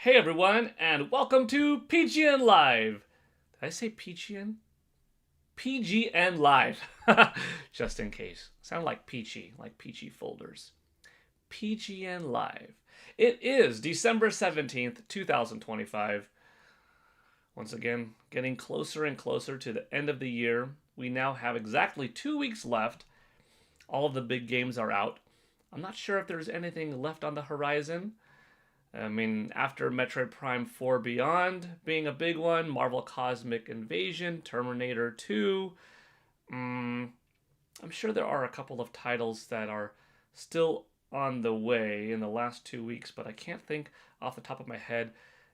Hey everyone, and welcome to PGN Live. Did I say PGN? PGN Live. Just in case. Sound like peachy, like peachy folders. PGN Live. It is December 17th, 2025. Once again, getting closer and closer to the end of the year. We now have exactly 2 weeks left. All of the big games are out. I'm not sure if there's anything left on the horizon. I mean, after Metroid Prime 4 Beyond being a big one, Marvel Cosmic Invasion, Terminator 2. I'm sure there are a couple of titles that are still on the way in the last 2 weeks, but I can't think off the top of my head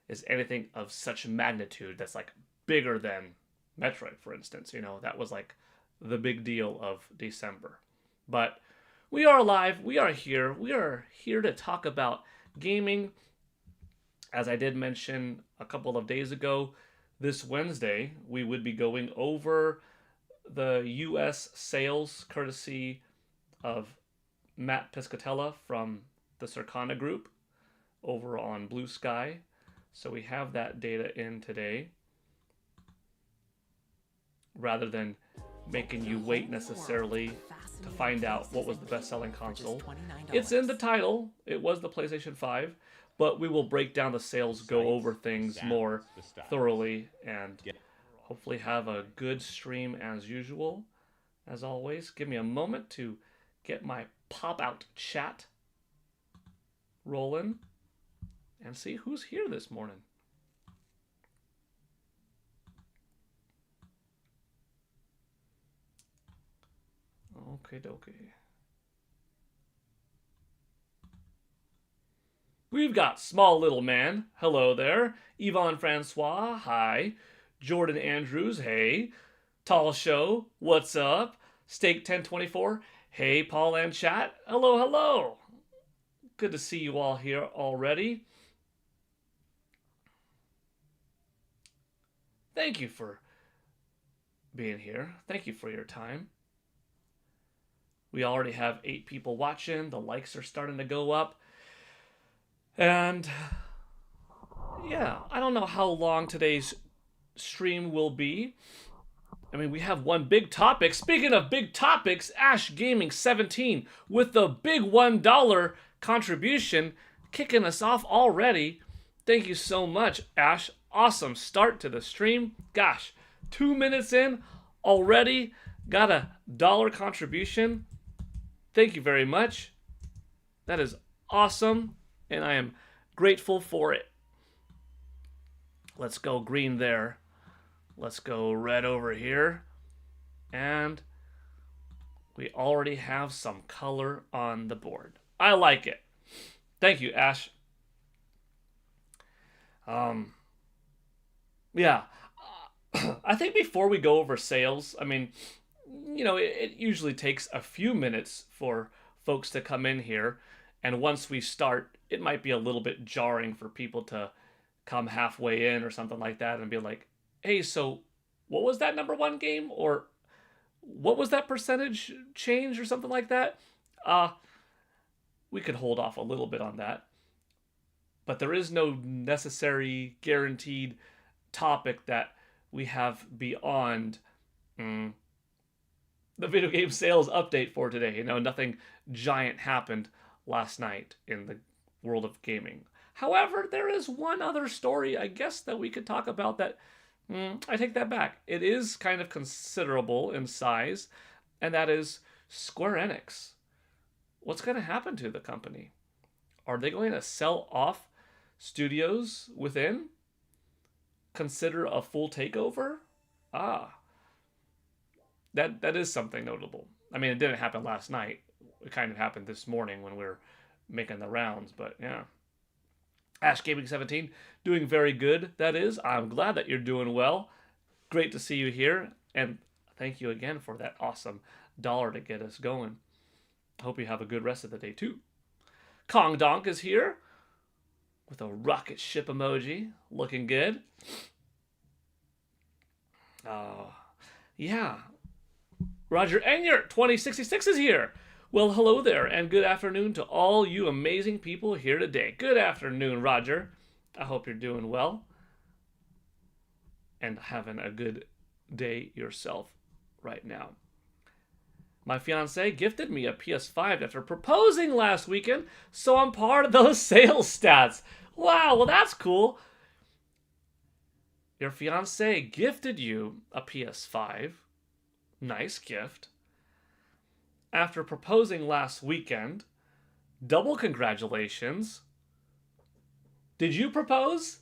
is anything of such magnitude that's like bigger than Metroid, for instance. You know, that was like the big deal of December. But we are alive. We are here. We are here to talk about gaming. As I did mention a couple of days ago, this Wednesday, we would be going over the US sales courtesy of Matt Piscatella from the Circana Group over on Blue Sky. So we have that data in today. Rather than making you wait necessarily to find out what was the best-selling console. It's in the title. It was the PlayStation 5. But we will break down the sales, go over things more thoroughly, and hopefully have a good stream as usual. As always, give me a moment to get my pop-out chat rolling and see who's here this morning. Okay, dokie. We've got Small Little Man, hello there. Yvonne Francois, hi. Jordan Andrews, hey. Tall Show, what's up? Steak 1024, hey Paul and chat, hello, hello. Good to see you all here already. Thank you for being here. Thank you for your time. We already have 8 people watching. The likes are starting to go up. And yeah, I don't know how long today's stream will be. I mean, we have one big topic. Speaking of big topics, Ash Gaming 17 with the big $1 contribution kicking us off already. Thank you so much, Ash. Awesome start to the stream. Gosh, 2 minutes in already got a dollar contribution. Thank you very much. That is awesome. And I am grateful for it. Let's go green there. Let's go red over here. And we already have some color on the board. I like it. Thank you, Ash. Yeah. I think before we go over sales, I mean, you know, it usually takes a few minutes for folks to come in here. And once we start, it might be a little bit jarring for people to come halfway in or something like that and be like, hey, so what was that number one game? Or what was that percentage change or something like that? We could hold off a little bit on that. But there is no necessary guaranteed topic that we have beyond the video game sales update for today. You know, nothing giant happened last night in the world of gaming. However, there is one other story, I guess, that we could talk about that, I take that back. It is kind of considerable in size, and that is Square Enix. What's going to happen to the company? Are they going to sell off studios within? Consider a full takeover? That is something notable. I mean, it didn't happen last night. It kind of happened this morning when we were making the rounds, but yeah. Ash Gaming 17, doing very good, that is. I'm glad that you're doing well. Great to see you here, and thank you again for that awesome dollar to get us going. Hope you have a good rest of the day, too. Kong Donk is here with a rocket ship emoji, looking good. Yeah. Roger Enyart 2066 is here. Well, hello there, and good afternoon to all you amazing people here today. Good afternoon, Roger. I hope you're doing well and having a good day yourself right now. My fiance gifted me a PS5 after proposing last weekend, so I'm part of those sales stats. Wow, well, that's cool. Your fiance gifted you a PS5. Nice gift. After proposing last weekend, double congratulations. Did you propose?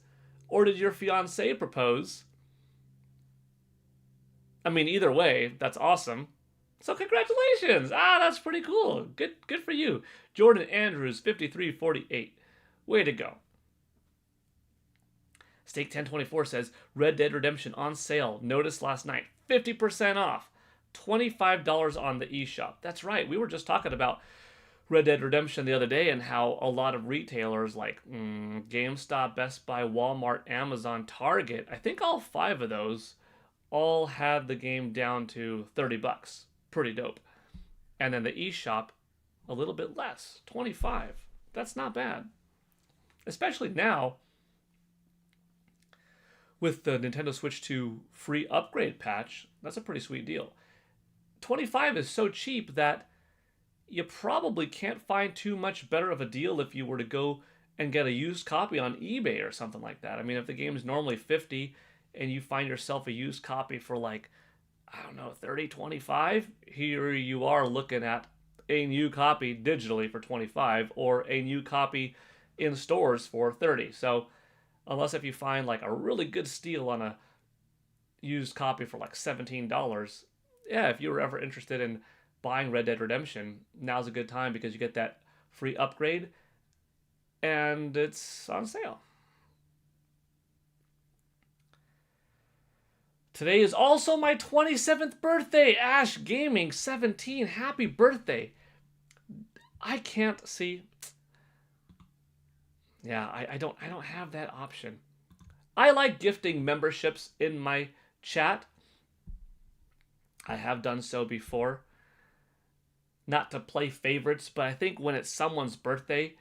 Or did your fiance propose? I mean, either way, that's awesome. So congratulations! That's pretty cool. Good for you. Jordan Andrews, 5348. Way to go. Steak 1024 says Red Dead Redemption on sale. Noticed last night. 50% off. $25 on the eShop. That's right. We were just talking about Red Dead Redemption the other day and how a lot of retailers like GameStop, Best Buy, Walmart, Amazon, Target, I think all 5 of those all had the game down to $30. Pretty dope. And then the eShop, a little bit less, 25. That's not bad. Especially now with the Nintendo Switch 2 free upgrade patch. That's a pretty sweet deal. 25 is so cheap that you probably can't find too much better of a deal if you were to go and get a used copy on eBay or something like that. I mean, if the game's normally 50 and you find yourself a used copy for like, I don't know, 30, 25, here you are looking at a new copy digitally for 25 or a new copy in stores for 30. So unless if you find like a really good steal on a used copy for like $17, yeah, if you were ever interested in buying Red Dead Redemption, now's a good time because you get that free upgrade and it's on sale. Today is also my 27th birthday. Ash Gaming 17. Happy birthday. I can't see. Yeah, I don't have that option. I like gifting memberships in my chat. I have done so before. Not to play favorites, but I think when it's someone's birthday,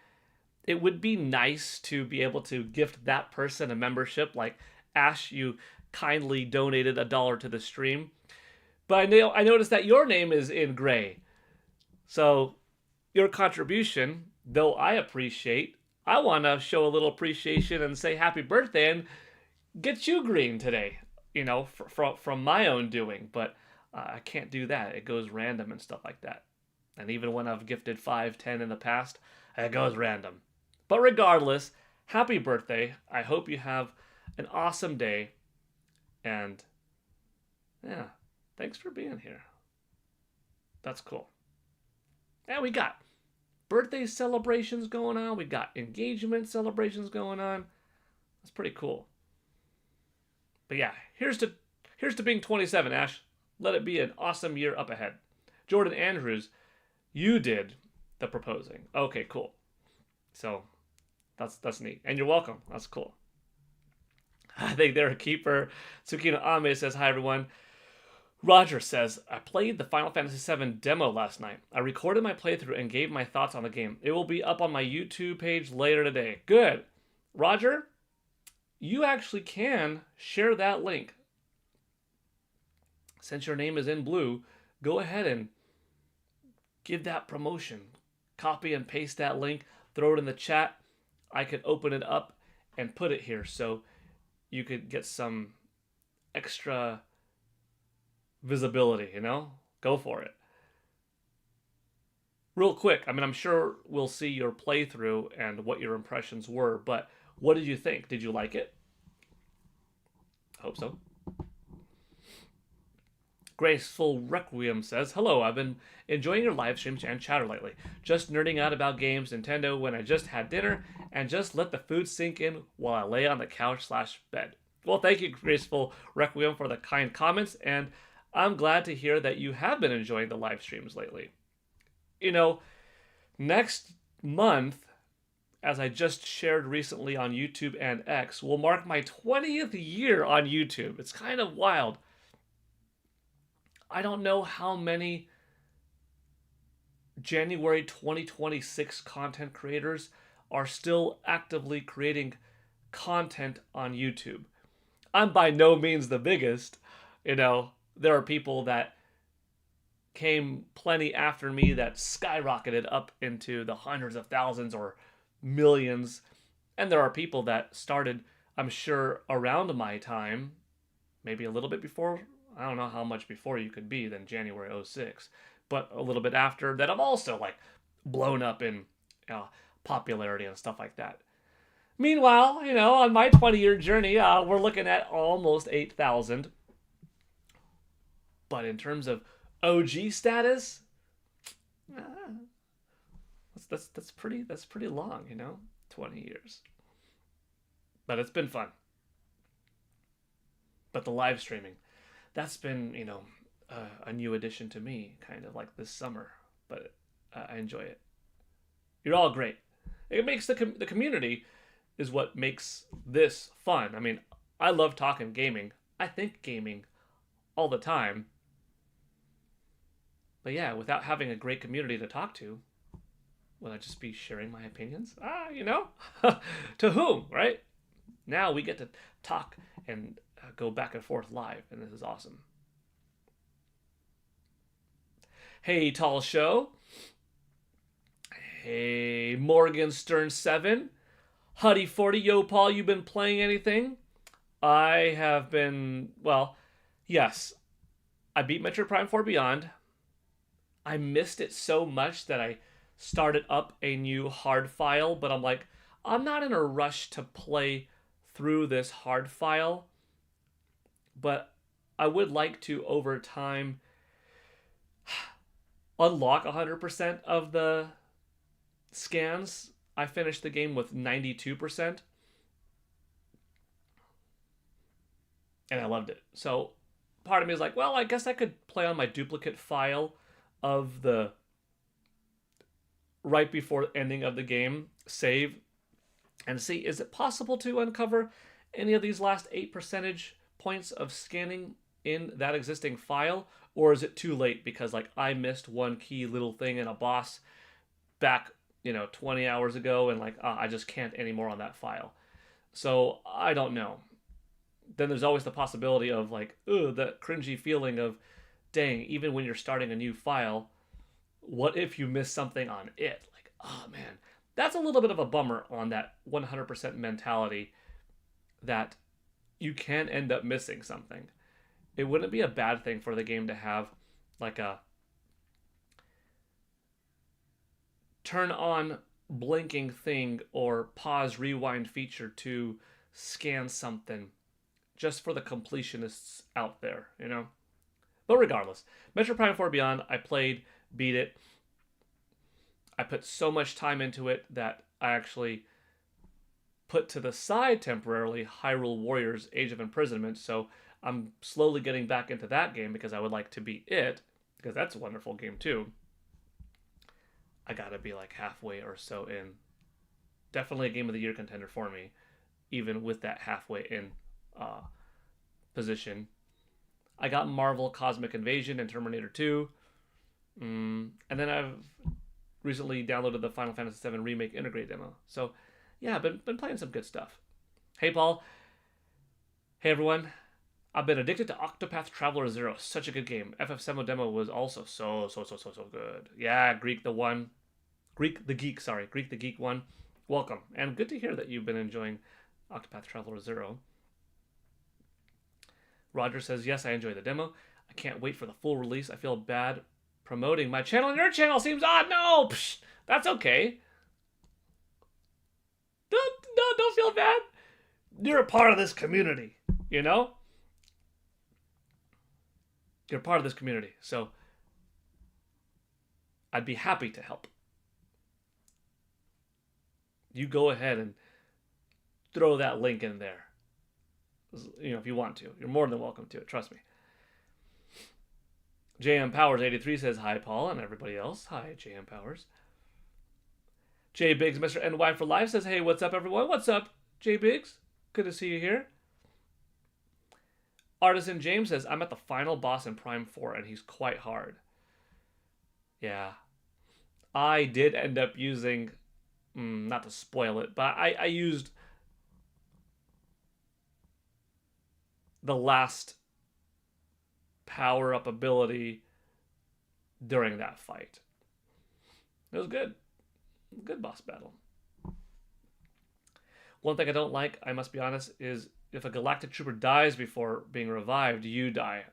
it would be nice to be able to gift that person a membership. Like, Ash, you kindly donated $1 to the stream. But I noticed that your name is in gray. So your contribution, though I appreciate, I want to show a little appreciation and say happy birthday and get you green today, from my own doing. But I can't do that. It goes random and stuff like that. And even when I've gifted 5, 10 in the past, it goes random. But regardless, happy birthday. I hope you have an awesome day. And yeah, thanks for being here. That's cool. And we got birthday celebrations going on. We got engagement celebrations going on. That's pretty cool. But yeah, here's to being 27, Ash. Let it be an awesome year up ahead. Jordan Andrews, you did the proposing. Okay, cool. So that's neat. And you're welcome. That's cool. I think they're a keeper. Tsukino Ame says, hi everyone. Roger says, I played the Final Fantasy VII demo last night. I recorded my playthrough and gave my thoughts on the game. It will be up on my YouTube page later today. Good. Roger, you actually can share that link. Since your name is in blue, go ahead and give that promotion. Copy and paste that link, throw it in the chat. I could open it up and put it here so you could get some extra visibility, Go for it. Real quick, I'm sure we'll see your playthrough and what your impressions were, but what did you think? Did you like it? Hope so. Graceful Requiem says, hello, I've been enjoying your live streams and chatter lately. Just nerding out about games, Nintendo, when I just had dinner, and just let the food sink in while I lay on the couch/bed. Well, thank you, Graceful Requiem, for the kind comments, and I'm glad to hear that you have been enjoying the live streams lately. Next month, as I just shared recently on YouTube and X, will mark my 20th year on YouTube. It's kind of wild. I don't know how many January 2026 content creators are still actively creating content on YouTube. I'm by no means the biggest. There are people that came plenty after me that skyrocketed up into the hundreds of thousands or millions. And there are people that started, I'm sure, around my time, maybe a little bit before. I don't know how much before you could be than January '06, but a little bit after that have also like blown up in popularity and stuff like that. Meanwhile, on my 20-year journey, we're looking at almost 8,000. But in terms of OG status, uh, that's pretty long, 20 years. But it's been fun. But the live streaming, that's been a new addition to me, kind of like this summer. But I enjoy it. You're all great. It makes the community is what makes this fun. I mean, I love talking gaming. I think gaming all the time. But yeah, without having a great community to talk to, will I just be sharing my opinions? To whom, right? Now we get to talk and go back and forth live, and this is awesome. Hey, Tall Show. Hey, Morgan Stern 7. Huddy 40. Yo, Paul, you been playing anything? I have been, well, yes. I beat Metroid Prime 4 Beyond. I missed it so much that I started up a new hard file, but I'm like, I'm not in a rush to play through this hard file, but I would like to, over time, unlock 100% of the scans. I finished the game with 92%, and I loved it. So part of me is like, well, I guess I could play on my duplicate file of the right before ending of the game save and see, is it possible to uncover any of these last 8 percentage points of scanning in that existing file, or is it too late because like I missed one key little thing in a boss back 20 hours ago, and like I just can't anymore on that file. So I don't know. Then there's always the possibility of like, that cringy feeling of, dang, even when you're starting a new file, what if you miss something on it? Like, oh man, that's a little bit of a bummer on that 100% mentality that you can end up missing something. It wouldn't be a bad thing for the game to have like a turn on blinking thing or pause rewind feature to scan something just for the completionists out there. But regardless, Metroid Prime 4 Beyond, I played, beat it. I put so much time into it that I actually put to the side temporarily Hyrule Warriors Age of Imprisonment. So I'm slowly getting back into that game because I would like to beat it, because that's a wonderful game too. I gotta be like halfway or so in. Definitely a Game of the Year contender for me, even with that halfway in position. I got Marvel Cosmic Invasion and Terminator 2. And then I've recently downloaded the Final Fantasy VII Remake Integrate demo. So, yeah, been playing some good stuff. Hey, Paul. Hey, everyone. I've been addicted to Octopath Traveler 0. Such a good game. FF7 demo was also so good. Yeah, Greek the Geek 1. Welcome. And good to hear that you've been enjoying Octopath Traveler 0. Roger says, yes, I enjoy the demo. I can't wait for the full release. I feel bad promoting my channel and your channel. Seems odd. No, psh, that's okay. Don't feel bad. You're a part of this community, You're part of this community, so I'd be happy to help. You go ahead and throw that link in there. If you want to. You're more than welcome to it, trust me. JM Powers 83 says, hi, Paul, and everybody else. Hi, JM Powers. J Biggs, Mr. NY for Life says, hey, what's up, everyone? What's up, J Biggs? Good to see you here. Artisan James says, I'm at the final boss in Prime 4, and he's quite hard. Yeah. I did end up using, not to spoil it, but I used the last power-up ability during that fight. It was good. Good boss battle. One thing I don't like, I must be honest, is if a Galactic Trooper dies before being revived, you die.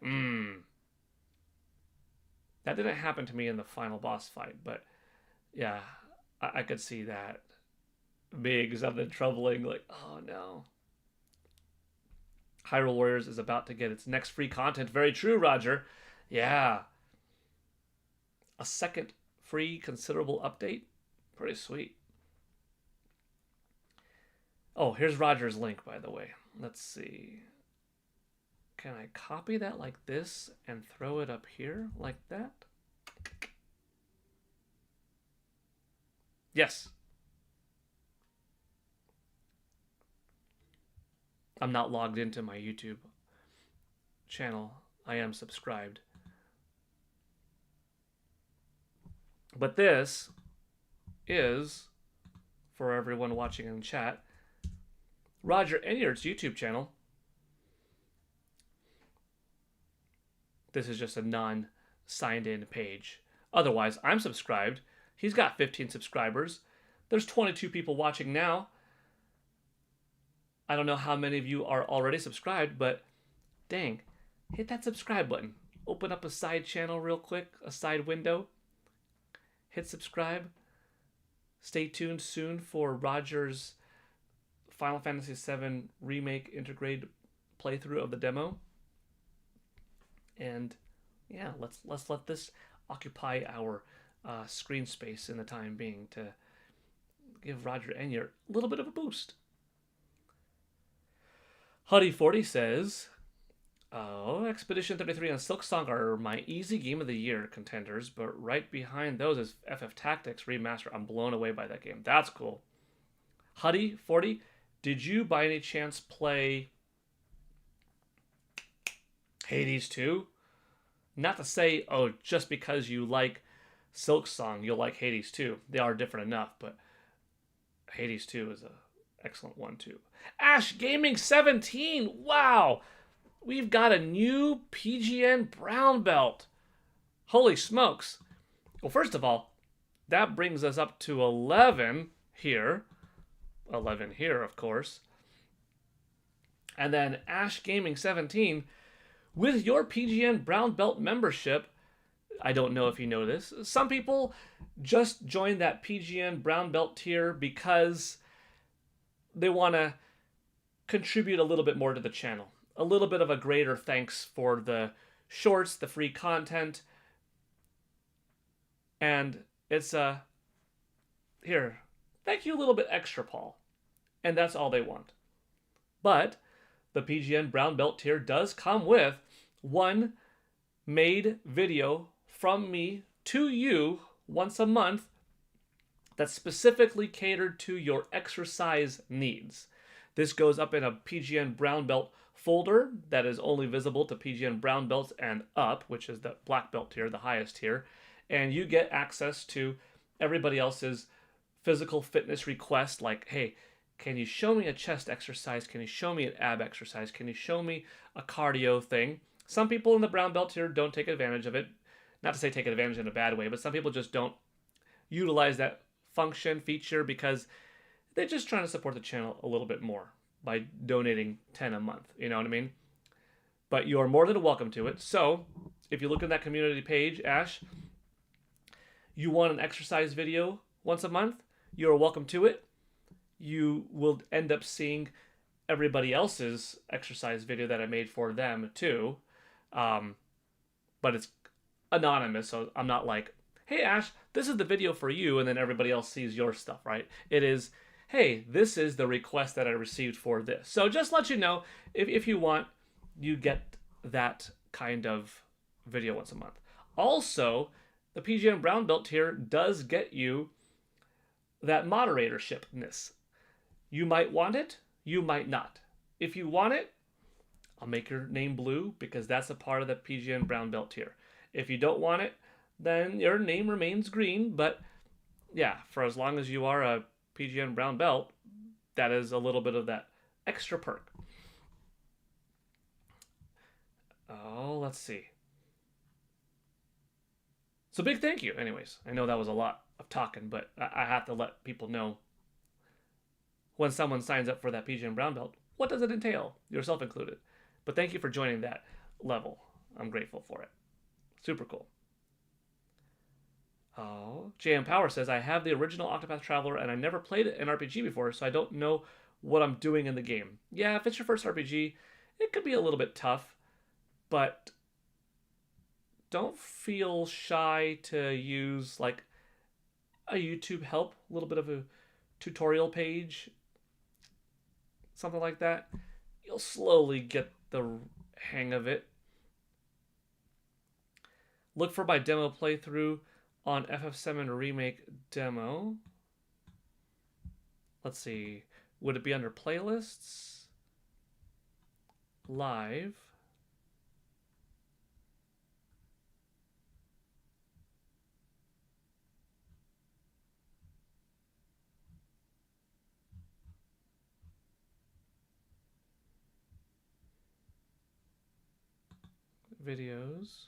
That didn't happen to me in the final boss fight, but yeah, I could see that being something troubling. Like, oh no. Hyrule Warriors is about to get its next free content. Very true, Roger. Yeah. A second free considerable update. Pretty sweet. Oh, here's Roger's link, by the way. Let's see. Can I copy that like this and throw it up here like that? Yes. I'm not logged into my YouTube channel. I am subscribed. But this is, for everyone watching in chat, Roger Enyart's YouTube channel. This is just a non-signed in page. Otherwise, I'm subscribed. He's got 15 subscribers. There's 22 people watching now. I don't know how many of you are already subscribed, but dang, hit that subscribe button. Open up a side channel real quick, a side window. Hit subscribe. Stay tuned soon for Roger's Final Fantasy VII Remake integrated playthrough of the demo. And yeah, let's let this occupy our screen space in the time being to give Roger Enyart a little bit of a boost. Huddy40 says, oh, Expedition 33 and Silksong are my easy game of the year contenders, but right behind those is FF Tactics Remaster. I'm blown away by that game. That's cool. Huddy40, did you by any chance play Hades 2? Not to say, oh, just because you like Silksong, you'll like Hades 2. They are different enough, but Hades 2 is an excellent one too. Ash Gaming 17, wow! We've got a new PGN brown belt. Holy smokes. Well, first of all, that brings us up to 11 here. 11 here, of course. And then Ash Gaming 17, with your PGN brown belt membership, I don't know if you know this, some people just join that PGN brown belt tier because they want to contribute a little bit more to the channel. A little bit of a greater thanks for the shorts, the free content. And it's here, thank you a little bit extra, Paul. And that's all they want. But the PGN brown belt tier does come with one made video from me to you once a month that's specifically catered to your exercise needs. This goes up in a PGN brown belt folder that is only visible to PGN brown belts and up, which is the black belt tier, the highest tier. And you get access to everybody else's physical fitness requests like, hey, can you show me a chest exercise? Can you show me an ab exercise? Can you show me a cardio thing? Some people in the brown belt tier don't take advantage of it. Not to say take advantage in a bad way, but some people just don't utilize that function, feature, because they're just trying to support the channel a little bit more by donating 10 a month. You know what I mean? But you're more than welcome to it. So if you look at that community page, Ash, you want an exercise video once a month, you're welcome to it. You will end up seeing everybody else's exercise video that I made for them too. But it's anonymous, so I'm not like, hey Ash, this is the video for you, and then everybody else sees your stuff, right? It is, hey, this is the request that I received for this. So just let you know, if you want, you get that kind of video once a month. Also, the PGN Brown Belt tier does get you that moderatorshipness. You might want it, you might not. If you want it, I'll make your name blue because that's a part of the PGN Brown Belt tier. If you don't want it, then your name remains green. But yeah, for as long as you are a PGN Brown Belt, that is a little bit of that extra perk. Oh, let's see. So big thank you. Anyways, I know that was a lot of talking, but I have to let people know when someone signs up for that PGN Brown Belt, what does it entail? Yourself included. But thank you for joining that level. I'm grateful for it. Super cool. Oh, JM Power says, I have the original Octopath Traveler and I never played an RPG before, so I don't know what I'm doing in the game. Yeah, if it's your first RPG, it could be a little bit tough, but don't feel shy to use like a YouTube help, a little bit of a tutorial page, something like that. You'll slowly get the hang of it. Look for my demo playthrough on FF7 Remake demo. Let's see. Would it be under playlists? Live. Videos.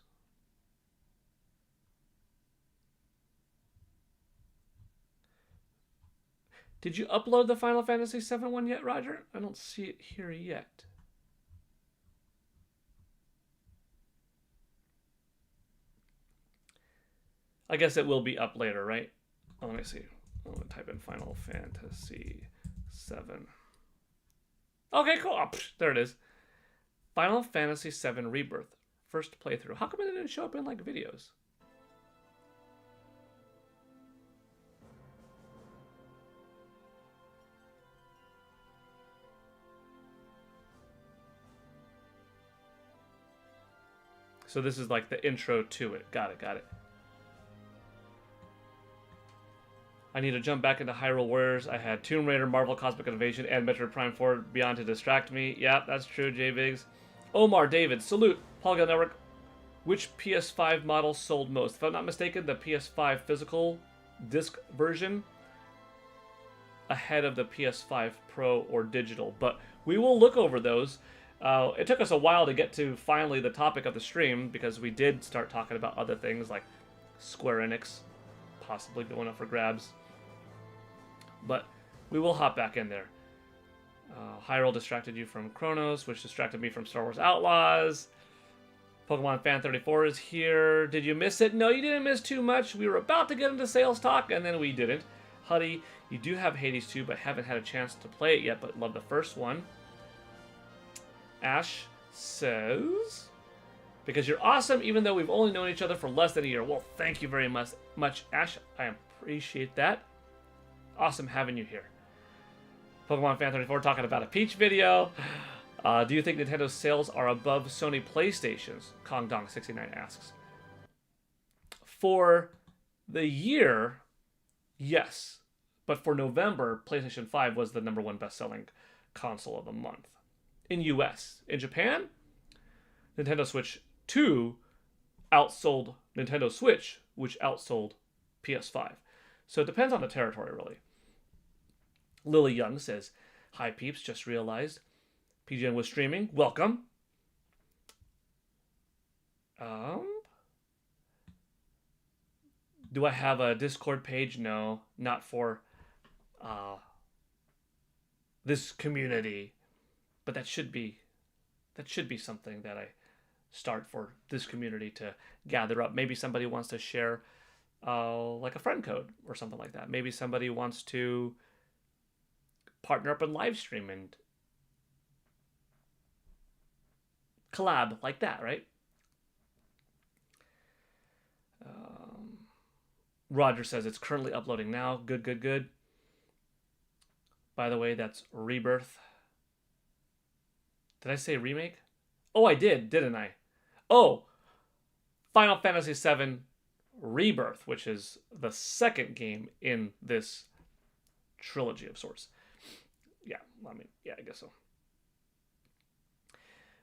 Did you upload the Final Fantasy VII one yet, Roger? I don't see it here yet. I guess it will be up later, right? Oh, let me see. I'm going to type in Final Fantasy VII. Okay, cool. Oh, there it is. Final Fantasy VII Rebirth. First playthrough. How come it didn't show up in like videos? So this is like the intro to it. Got it. I need to jump back into Hyrule Warriors. I had Tomb Raider, Marvel Cosmic Invasion, and Metroid Prime 4 Beyond to distract me. Yeah, that's true, J Biggs. Omar David, salute. Polygon Network. Which PS5 model sold most? If I'm not mistaken, the PS5 physical disc version ahead of the PS5 Pro or digital. But we will look over those. It took us a while to get to finally the topic of the stream because we did start talking about other things like Square Enix possibly going up for grabs. But we will hop back in there. Hyrule distracted you from Chronos, which distracted me from Star Wars Outlaws. Pokemon Fan 34 is here. Did you miss it? No, you didn't miss too much. We were about to get into sales talk, and then we didn't. Huddy, you do have Hades 2, but haven't had a chance to play it yet, but love the first one. Ash says, because you're awesome, even though we've only known each other for less than a year. Well, thank you very much, Ash. I appreciate that. Awesome having you here. Pokemon Fan 34 talking about a Peach video. Do you think Nintendo's sales are above Sony PlayStation's? Kong Dong 69 asks. For the year, yes. But for November, PlayStation 5 was the #1 best-selling console of the month. In US. In Japan, Nintendo Switch 2 outsold Nintendo Switch, which outsold PS5. So it depends on the territory, really. Lily Young says, hi peeps, just realized PGN was streaming. Welcome. Do I have a Discord page? No, not for this community. But that should be something that I start for this community to gather up. Maybe somebody wants to share like a friend code or something like that. Maybe somebody wants to partner up and live stream and collab like that, right? Roger says it's currently uploading now. Good. By the way, that's Rebirth. Did I say remake? Oh, I did, didn't I? Oh, Final Fantasy VII Rebirth, which is the second game in this trilogy of sorts. Yeah, I guess so.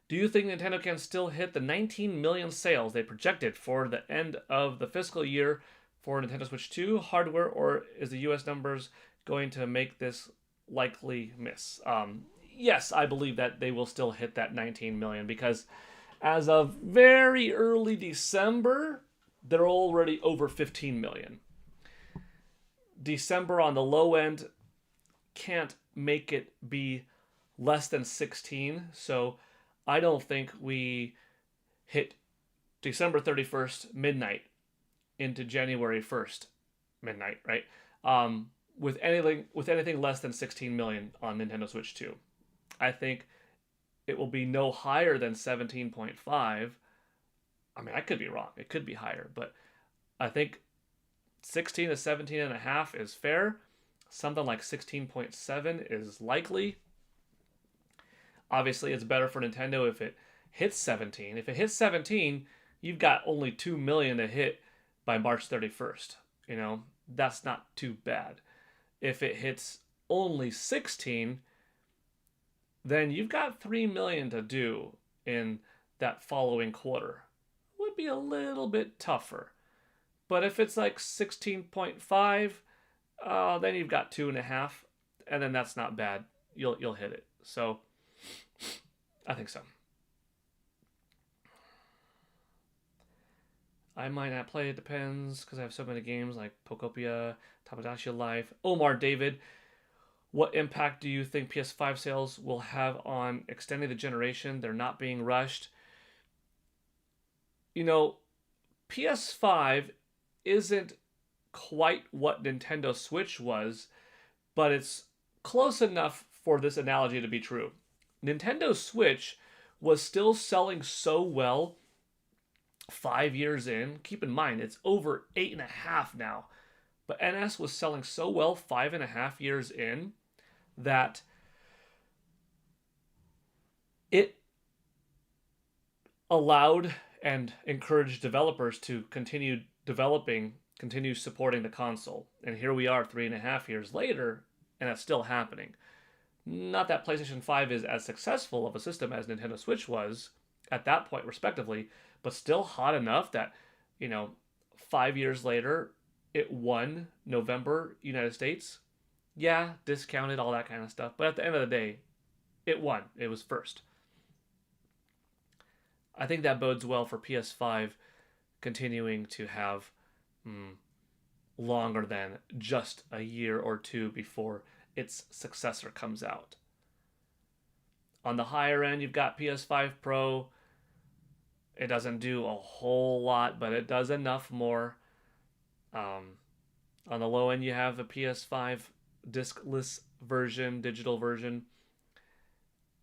Do you think Nintendo can still hit the 19 million sales they projected for the end of the fiscal year for Nintendo Switch 2 hardware, or is the US numbers going to make this likely miss? Yes, I believe that they will still hit that 19 million because As of very early December, they're already over 15 million. December on the low end can't make it be less than 16. So I don't think we hit December 31st midnight into January 1st midnight, right? With anything less than 16 million on Nintendo Switch 2. I think it will be no higher than 17.5. I mean, I could be wrong. It could be higher, but I think 16 to 17 and a half is fair. Something like 16.7 is likely. Obviously, it's better for Nintendo if it hits 17. If it hits 17, you've got only 2 million to hit by March 31st. You know, that's not too bad. If it hits only 16, then you've got 3 million to do in that following quarter. Would be a little bit tougher. But if it's like 16.5, then you've got 2.5, and then that's not bad. You'll hit it. So I think so. I might not play. It depends because I have so many games like Pokopia, Tamagotchi Life. Omar David, what impact do you think PS5 sales will have on extending the generation? They're not being rushed. You know, PS5 isn't quite what Nintendo Switch was, but it's close enough for this analogy to be true. Nintendo Switch was still selling so well 5 years in. Keep in mind, it's over 8.5 now. But NS was selling so well 5.5 years in that it allowed and encouraged developers to continue developing, continue supporting the console. And here we are 3.5 years later, and that's still happening. Not that PlayStation 5 is as successful of a system as Nintendo Switch was at that point, respectively, but still hot enough that, 5 years later, it won November United States. Yeah, discounted, all that kind of stuff. But at the end of the day, it won. It was first. I think that bodes well for PS5 continuing to have longer than just a year or two before its successor comes out. On the higher end, you've got PS5 Pro. It doesn't do a whole lot, but it does enough more. On the low end, you have the PS5 discless version, digital version.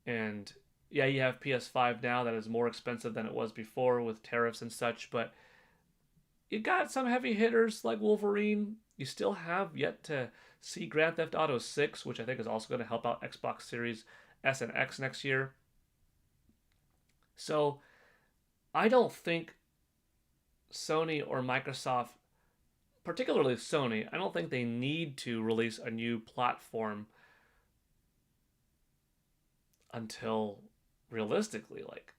And yeah, you have PS5 now that is more expensive than it was before with tariffs and such, but you got some heavy hitters like Wolverine. You still have yet to see Grand Theft Auto 6, which I think is also going to help out Xbox Series S and X next year. So I don't think Sony or Microsoft, particularly Sony, I don't think they need to release a new platform until realistically, like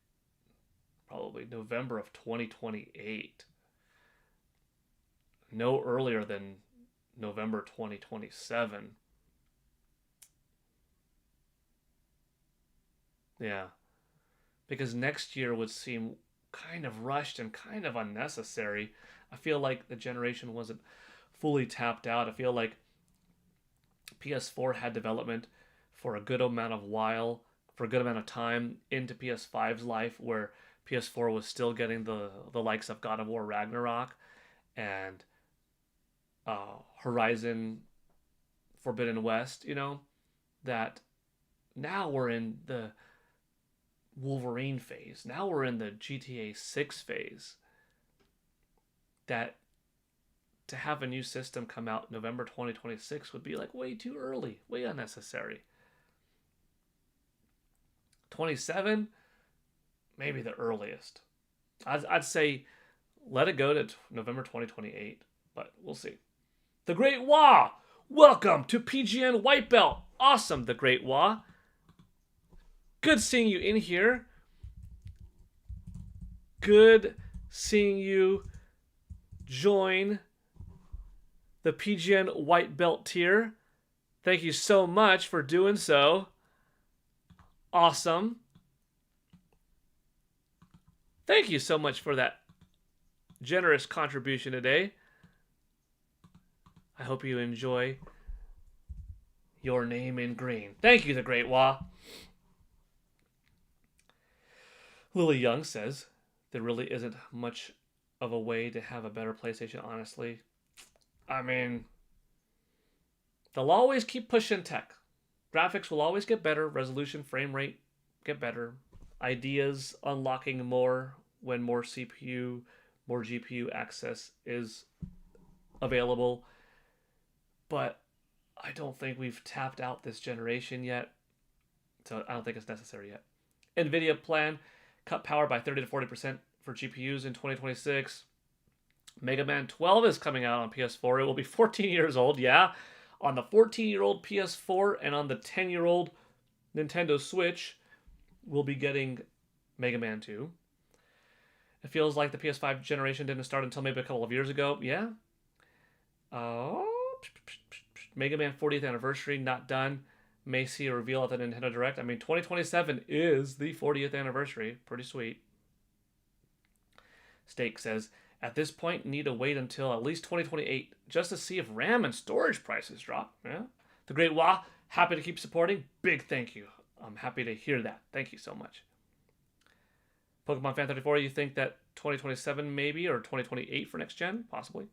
probably November of 2028. No earlier than November 2027. Yeah. Because next year would seem kind of rushed and kind of unnecessary. I feel like the generation wasn't fully tapped out. I feel like PS4 had development for a good amount of time into PS5's life, where PS4 was still getting the likes of God of War Ragnarok and Horizon Forbidden West, that now we're in the Wolverine phase. Now we're in the GTA 6 phase. That to have a new system come out November 2026 would be like way too early, way unnecessary. 27, maybe the earliest. I'd say let it go to November 2028, but we'll see. The Great Wah! Welcome to PGN White Belt. Awesome, The Great Wah. Good seeing you in here. Good seeing you join the PGN White Belt tier. Thank you so much for doing so. Awesome. Thank you so much for that generous contribution today. I hope you enjoy your name in green. Thank you, the Great Wah. Lily Young says, there really isn't much of a way to have a better PlayStation, honestly. I mean, they'll always keep pushing tech. Graphics will always get better, resolution, frame rate get better, ideas unlocking more when more CPU, more GPU access is available. But I don't think we've tapped out this generation yet, so I don't think it's necessary yet. NVIDIA plan cut power by 30 to 40% for GPUs in 2026. Mega Man 12 is coming out on PS4. It will be 14 years old, yeah. On the 14-year-old PS4 and on the 10-year-old Nintendo Switch, we'll be getting Mega Man 2. It feels like the PS5 generation didn't start until maybe a couple of years ago. Yeah. Mega Man 40th anniversary, not done. May see a reveal at the Nintendo Direct. I mean, 2027 is the 40th anniversary. Pretty sweet. Steak says, at this point, need to wait until at least 2028 just to see if RAM and storage prices drop. Yeah. The Great Wah, happy to keep supporting. Big thank you. I'm happy to hear that. Thank you so much. Pokemon Fan 34, you think that 2027 maybe, or 2028 for next gen? Possibly.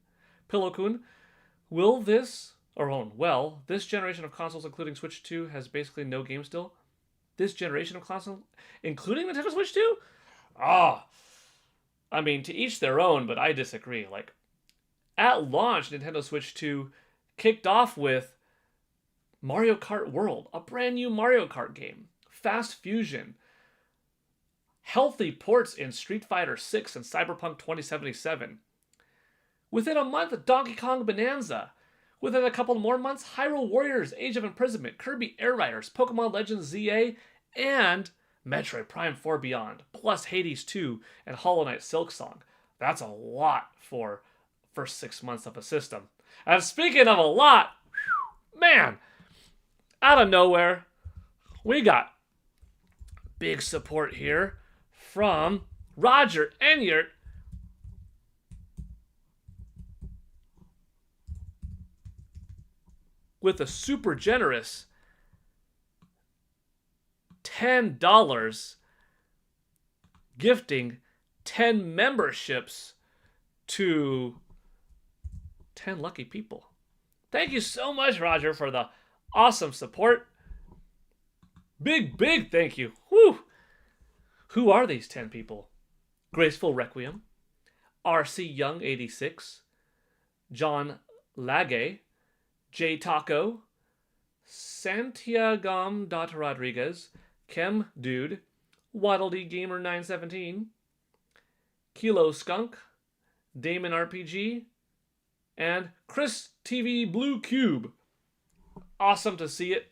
Pillow-kun, will this, this generation of consoles, including Switch 2, has basically no game still? This generation of console, including Nintendo Switch 2? I mean, to each their own, but I disagree. Like, at launch, Nintendo Switch 2 kicked off with Mario Kart World, a brand new Mario Kart game. Fast Fusion. Healthy ports in Street Fighter 6 and Cyberpunk 2077. Within a month, Donkey Kong Bonanza. Within a couple more months, Hyrule Warriors, Age of Imprisonment, Kirby Air Riders, Pokemon Legends ZA, and Metroid Prime 4 Beyond, plus Hades 2 and Hollow Knight Silksong. That's a lot for first 6 months of a system. And speaking of a lot, man, out of nowhere, we got big support here from Roger Enyart. With a super generous $10, gifting 10 memberships to 10 lucky people. Thank you so much, Roger, for the awesome support. Big thank you. Whew. Who are these 10 people? Graceful Requiem, RC Young 86, John Lage, J Taco, Santiagam Rodriguez, Chem Dude, Waddle Dee Gamer 917, Kilo Skunk, Damon RPG, and Chris TV Blue Cube. Awesome to see it.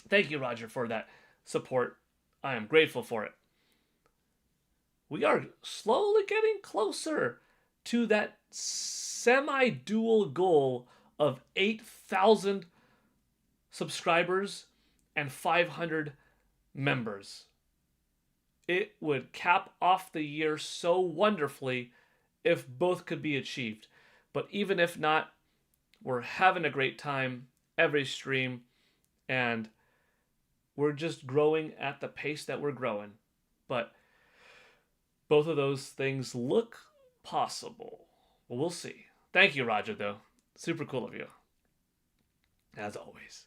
Thank you, Roger, for that support. I am grateful for it. We are slowly getting closer to that semi-dual goal of 8,000 subscribers and 500 members. It would cap off the year so wonderfully if both could be achieved. But even if not, we're having a great time every stream, and we're just growing at the pace that we're growing. But both of those things look possible. Well, we'll see. Thank you, Roger, though. Super cool of you. As always.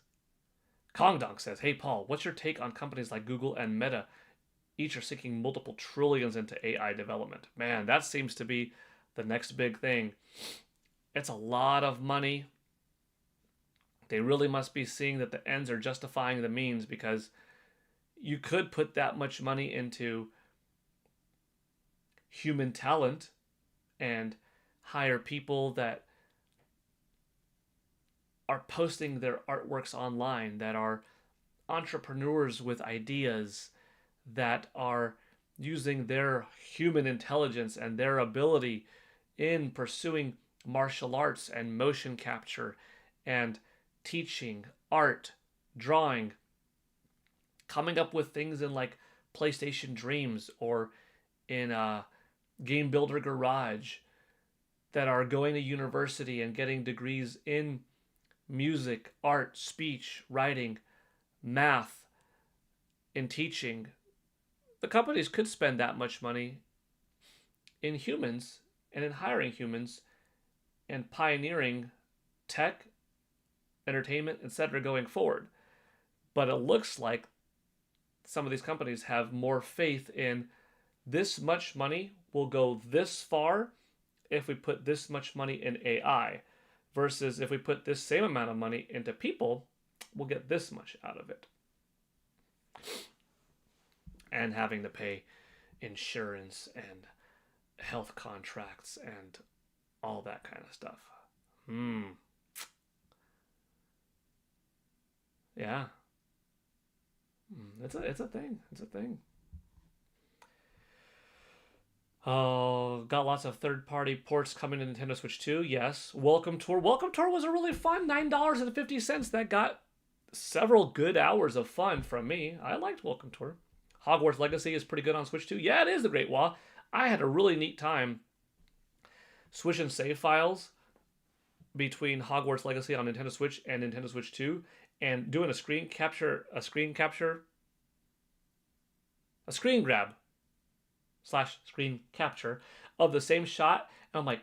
Kongdonk says, hey, Paul, what's your take on companies like Google and Meta? Each are sinking multiple trillions into AI development. Man, that seems to be the next big thing. It's a lot of money. They really must be seeing that the ends are justifying the means, because you could put that much money into human talent and hire people that are posting their artworks online, that are entrepreneurs with ideas, that are using their human intelligence and their ability in pursuing martial arts and motion capture and teaching, art, drawing, coming up with things in like PlayStation Dreams or in a game builder garage that are going to university and getting degrees in music, art, speech, writing, math, in teaching. The companies could spend that much money in humans and in hiring humans and pioneering tech, entertainment, etc. going forward. But it looks like some of these companies have more faith in this much money will go this far if we put this much money in AI versus if we put this same amount of money into people, we'll get this much out of it. And having to pay insurance and health contracts and all that kind of stuff. Yeah. It's a thing. It's a thing. Oh, got lots of third-party ports coming to Nintendo Switch 2. Yes. Welcome Tour. Welcome Tour was a really fun $9.50 that got several good hours of fun from me. I liked Welcome Tour. Hogwarts Legacy is pretty good on Switch 2. Yeah, it is the Great Wall. I had a really neat time switching save files between Hogwarts Legacy on Nintendo Switch and Nintendo Switch 2 and doing a screen grab / screen capture of the same shot. And I'm like,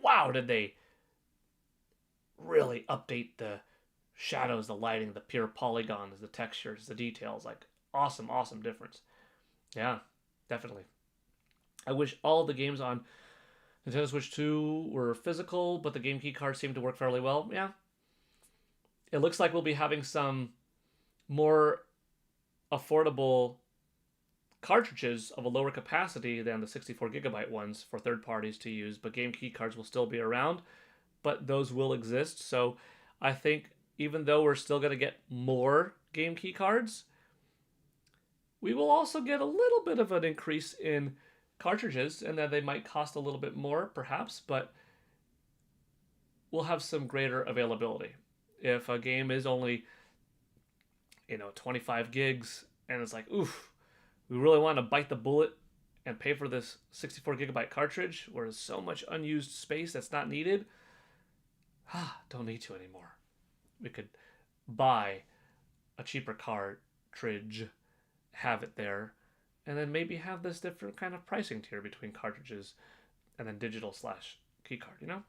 wow, did they really update the shadows, the lighting, the pure polygons, the textures, the details. Like, awesome difference. Yeah, definitely. I wish all the games on Nintendo Switch 2 were physical, but the game key cards seem to work fairly well. Yeah. It looks like we'll be having some more affordable cartridges of a lower capacity than the 64 gigabyte ones for third parties to use, but game key cards will still be around, but those will exist. So I think even though we're still going to get more game key cards, we will also get a little bit of an increase in cartridges, and that they might cost a little bit more perhaps, but we'll have some greater availability. If a game is only 25 gigs and it's like, oof, we really want to bite the bullet and pay for this 64 gigabyte cartridge where there's so much unused space that's not needed, don't need to anymore. We could buy a cheaper cartridge, have it there, and then maybe have this different kind of pricing tier between cartridges and then digital / keycard,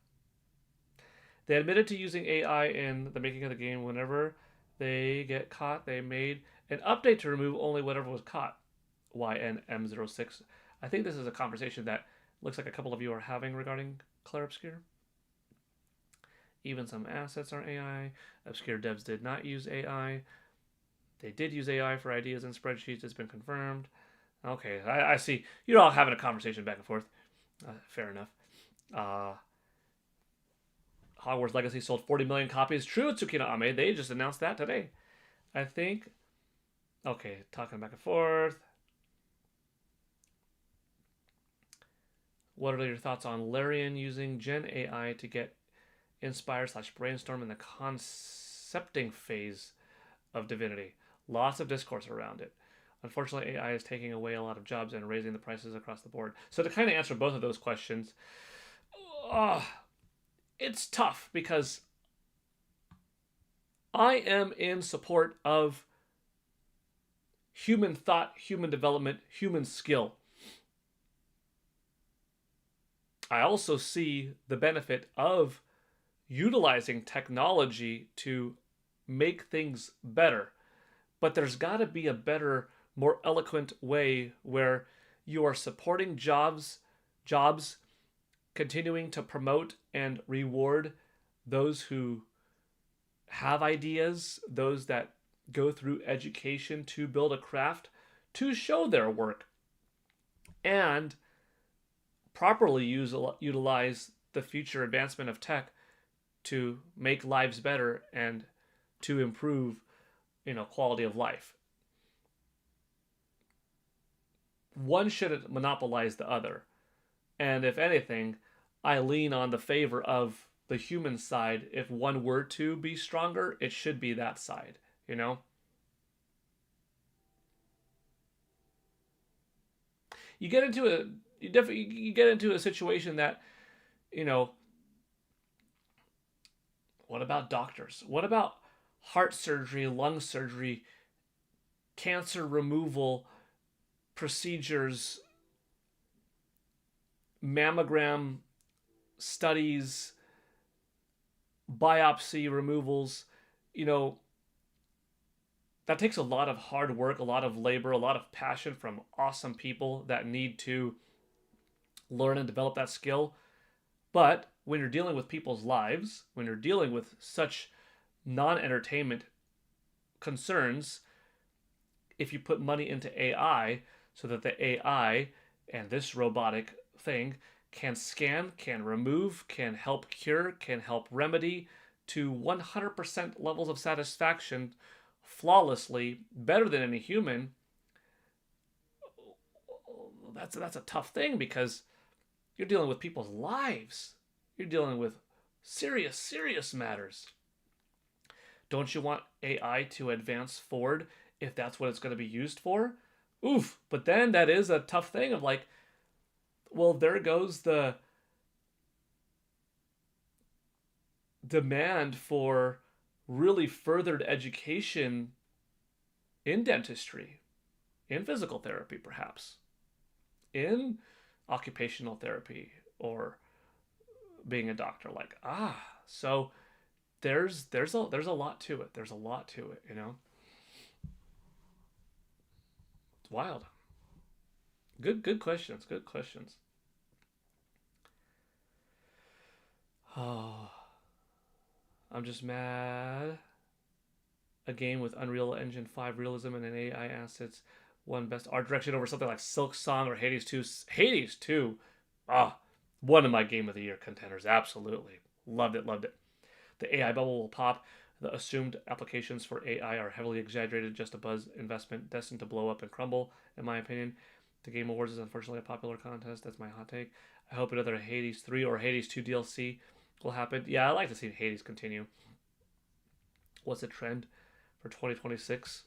They admitted to using AI in the making of the game. Whenever they get caught, they made an update to remove only whatever was caught. YNM06. I think this is a conversation that looks like a couple of you are having regarding Clair Obscure. Even some assets are AI. Obscure devs did not use AI. They did use AI for ideas and spreadsheets. It's been confirmed. Okay, I see. You're all having a conversation back and forth. Fair enough. Hogwarts Legacy sold 40 million copies. True, Tsukino Ame. They just announced that today. I think. Okay, talking back and forth. What are your thoughts on Larian using Gen AI to get inspired / brainstorm in the concepting phase of Divinity? Lots of discourse around it. Unfortunately, AI is taking away a lot of jobs and raising the prices across the board. So to kind of answer both of those questions, it's tough because I am in support of human thought, human development, human skill. I also see the benefit of utilizing technology to make things better. But there's got to be a better, more eloquent way where you are supporting jobs, continuing to promote and reward those who have ideas, those that go through education to build a craft, to show their work, and properly utilize the future advancement of tech to make lives better and to improve, quality of life. One shouldn't monopolize the other. And if anything, I lean on the favor of the human side. If one were to be stronger, it should be that side, you get into a you get into a situation that, you know, what about doctors? What about heart surgery, lung surgery, cancer removal procedures, mammogram studies, biopsy removals? You know, that takes a lot of hard work, a lot of labor, a lot of passion from awesome people that need to learn and develop that skill. But when you're dealing with people's lives, when you're dealing with such non entertainment concerns, if you put money into AI so that the AI and this robotic thing can scan, can remove, can help cure, can help remedy to 100% levels of satisfaction flawlessly, better than any human, that's a tough thing because you're dealing with people's lives. You're dealing with serious matters. Don't you want AI to advance forward if that's what it's going to be used for? Oof. But then that is a tough thing of like, well, there goes the demand for really furthered education in dentistry, in physical therapy, perhaps, in occupational therapy, or being a doctor. Like, so there's a lot to it. There's a lot to it, you know? It's wild. Good questions. Good questions. Oh, I'm just mad. A game with Unreal Engine 5 realism and an AI assets won best art direction over something like Silk Song or Hades 2. Hades 2. Ah, one of my game of the year contenders. Absolutely. Loved it, loved it. The AI bubble will pop. The assumed applications for AI are heavily exaggerated, just a buzz investment destined to blow up and crumble, in my opinion. The Game Awards is unfortunately a popular contest. That's my hot take. I hope another Hades 3 or Hades 2 DLC will happen. Yeah, I'd like to see Hades continue. What's the trend for 2026?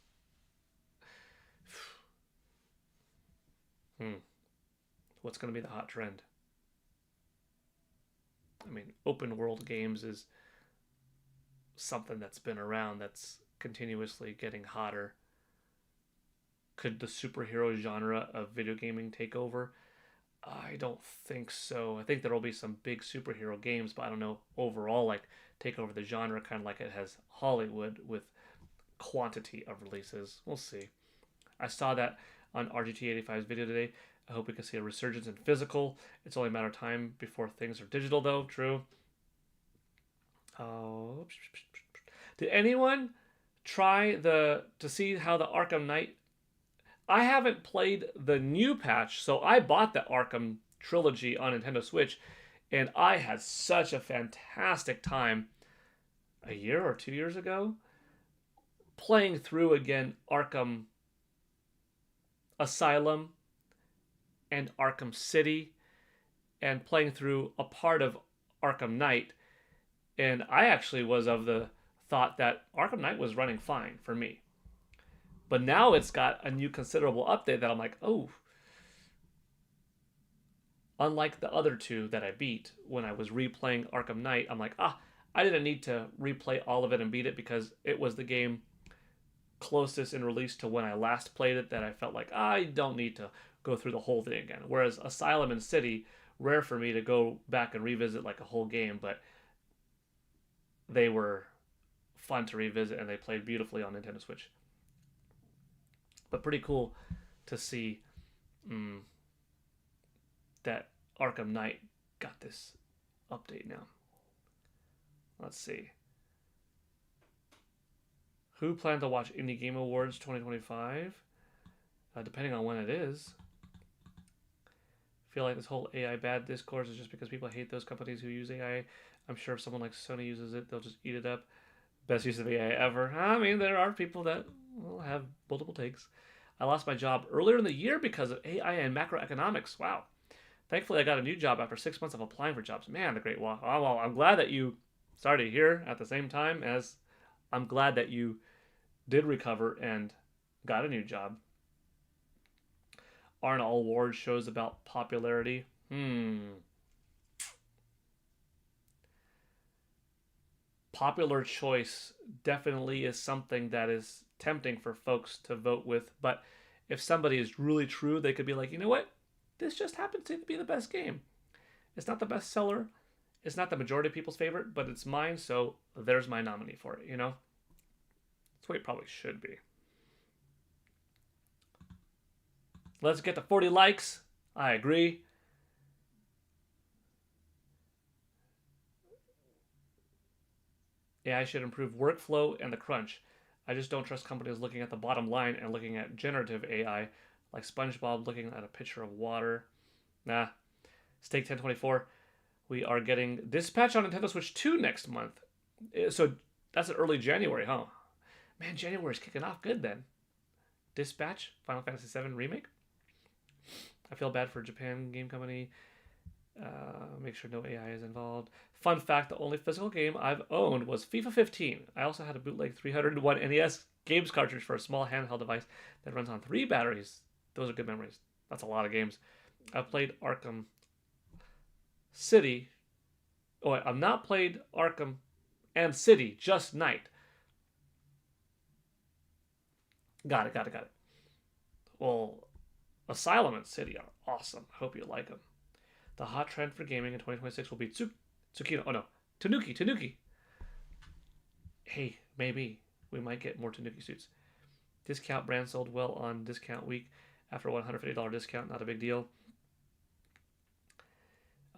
What's going to be the hot trend? I mean, open world games is something that's been around that's continuously getting hotter. Could the superhero genre of video gaming take over? I don't think so. I think there will be some big superhero games, but I don't know overall like take over the genre kind of like it has Hollywood with quantity of releases. We'll see. I saw that on RGT85's video today. I hope we can see a resurgence in physical. It's only a matter of time before things are digital, though. True. Oh, did anyone try to see how the Arkham Knight? I haven't played the new patch, so I bought the Arkham trilogy on Nintendo Switch, and I had such a fantastic time a year or 2 years ago playing through again Arkham Asylum and Arkham City and playing through a part of Arkham Knight. And I actually was of the thought that Arkham Knight was running fine for me. But now it's got a new considerable update that I'm like, oh, unlike the other two that I beat when I was replaying Arkham Knight, I'm like, I didn't need to replay all of it and beat it because it was the game closest in release to when I last played it that I felt like I don't need to go through the whole thing again. Whereas Asylum and City, rare for me to go back and revisit like a whole game, but they were fun to revisit and they played beautifully on Nintendo Switch. But pretty cool to see that Arkham Knight got this update now. Let's see. Who planned to watch Indie Game Awards 2025? Depending on when it is. I feel like this whole AI bad discourse is just because people hate those companies who use AI. I'm sure if someone like Sony uses it, they'll just eat it up. Best use of AI ever. I mean, there are people that will have multiple takes. I lost my job earlier in the year because of AI and macroeconomics. Wow. Thankfully, I got a new job after 6 months of applying for jobs. Man, the great walk. Oh, well, I'm glad that you started here at the same time as I'm glad that you did recover and got a new job. Aren't all award shows about popularity? Popular choice definitely is something that is tempting for folks to vote with, but if somebody is really true, they could be like, you know what? This just happens to be the best game. It's not the best seller. It's not the majority of people's favorite, but it's mine, so there's my nominee for it, you know? That's the way it probably should be. Let's get to 40 likes. I agree. AI should improve workflow and the crunch. I just don't trust companies looking at the bottom line and looking at generative AI, like SpongeBob looking at a pitcher of water. Nah. Steak 1024. We are getting Dispatch on Nintendo Switch 2 next month. So that's an early January, huh? Man, January's kicking off good then. Dispatch, Final Fantasy VII Remake. I feel bad for Japan Game Company. Make sure no AI is involved. Fun fact, the only physical game I've owned was FIFA 15. I also had a bootleg 301 NES games cartridge for a small handheld device that runs on 3 batteries. Those are good memories. That's a lot of games. I've played Arkham City. Oh, I've not played Arkham and City, just Night. Got it. Well, Asylum and City are awesome. I hope you like them. The hot trend for gaming in 2026 will be Tsukino. Oh no, Tanuki. Hey, maybe we might get more Tanuki suits. Discount brand sold well on discount week after a $150 discount. Not a big deal.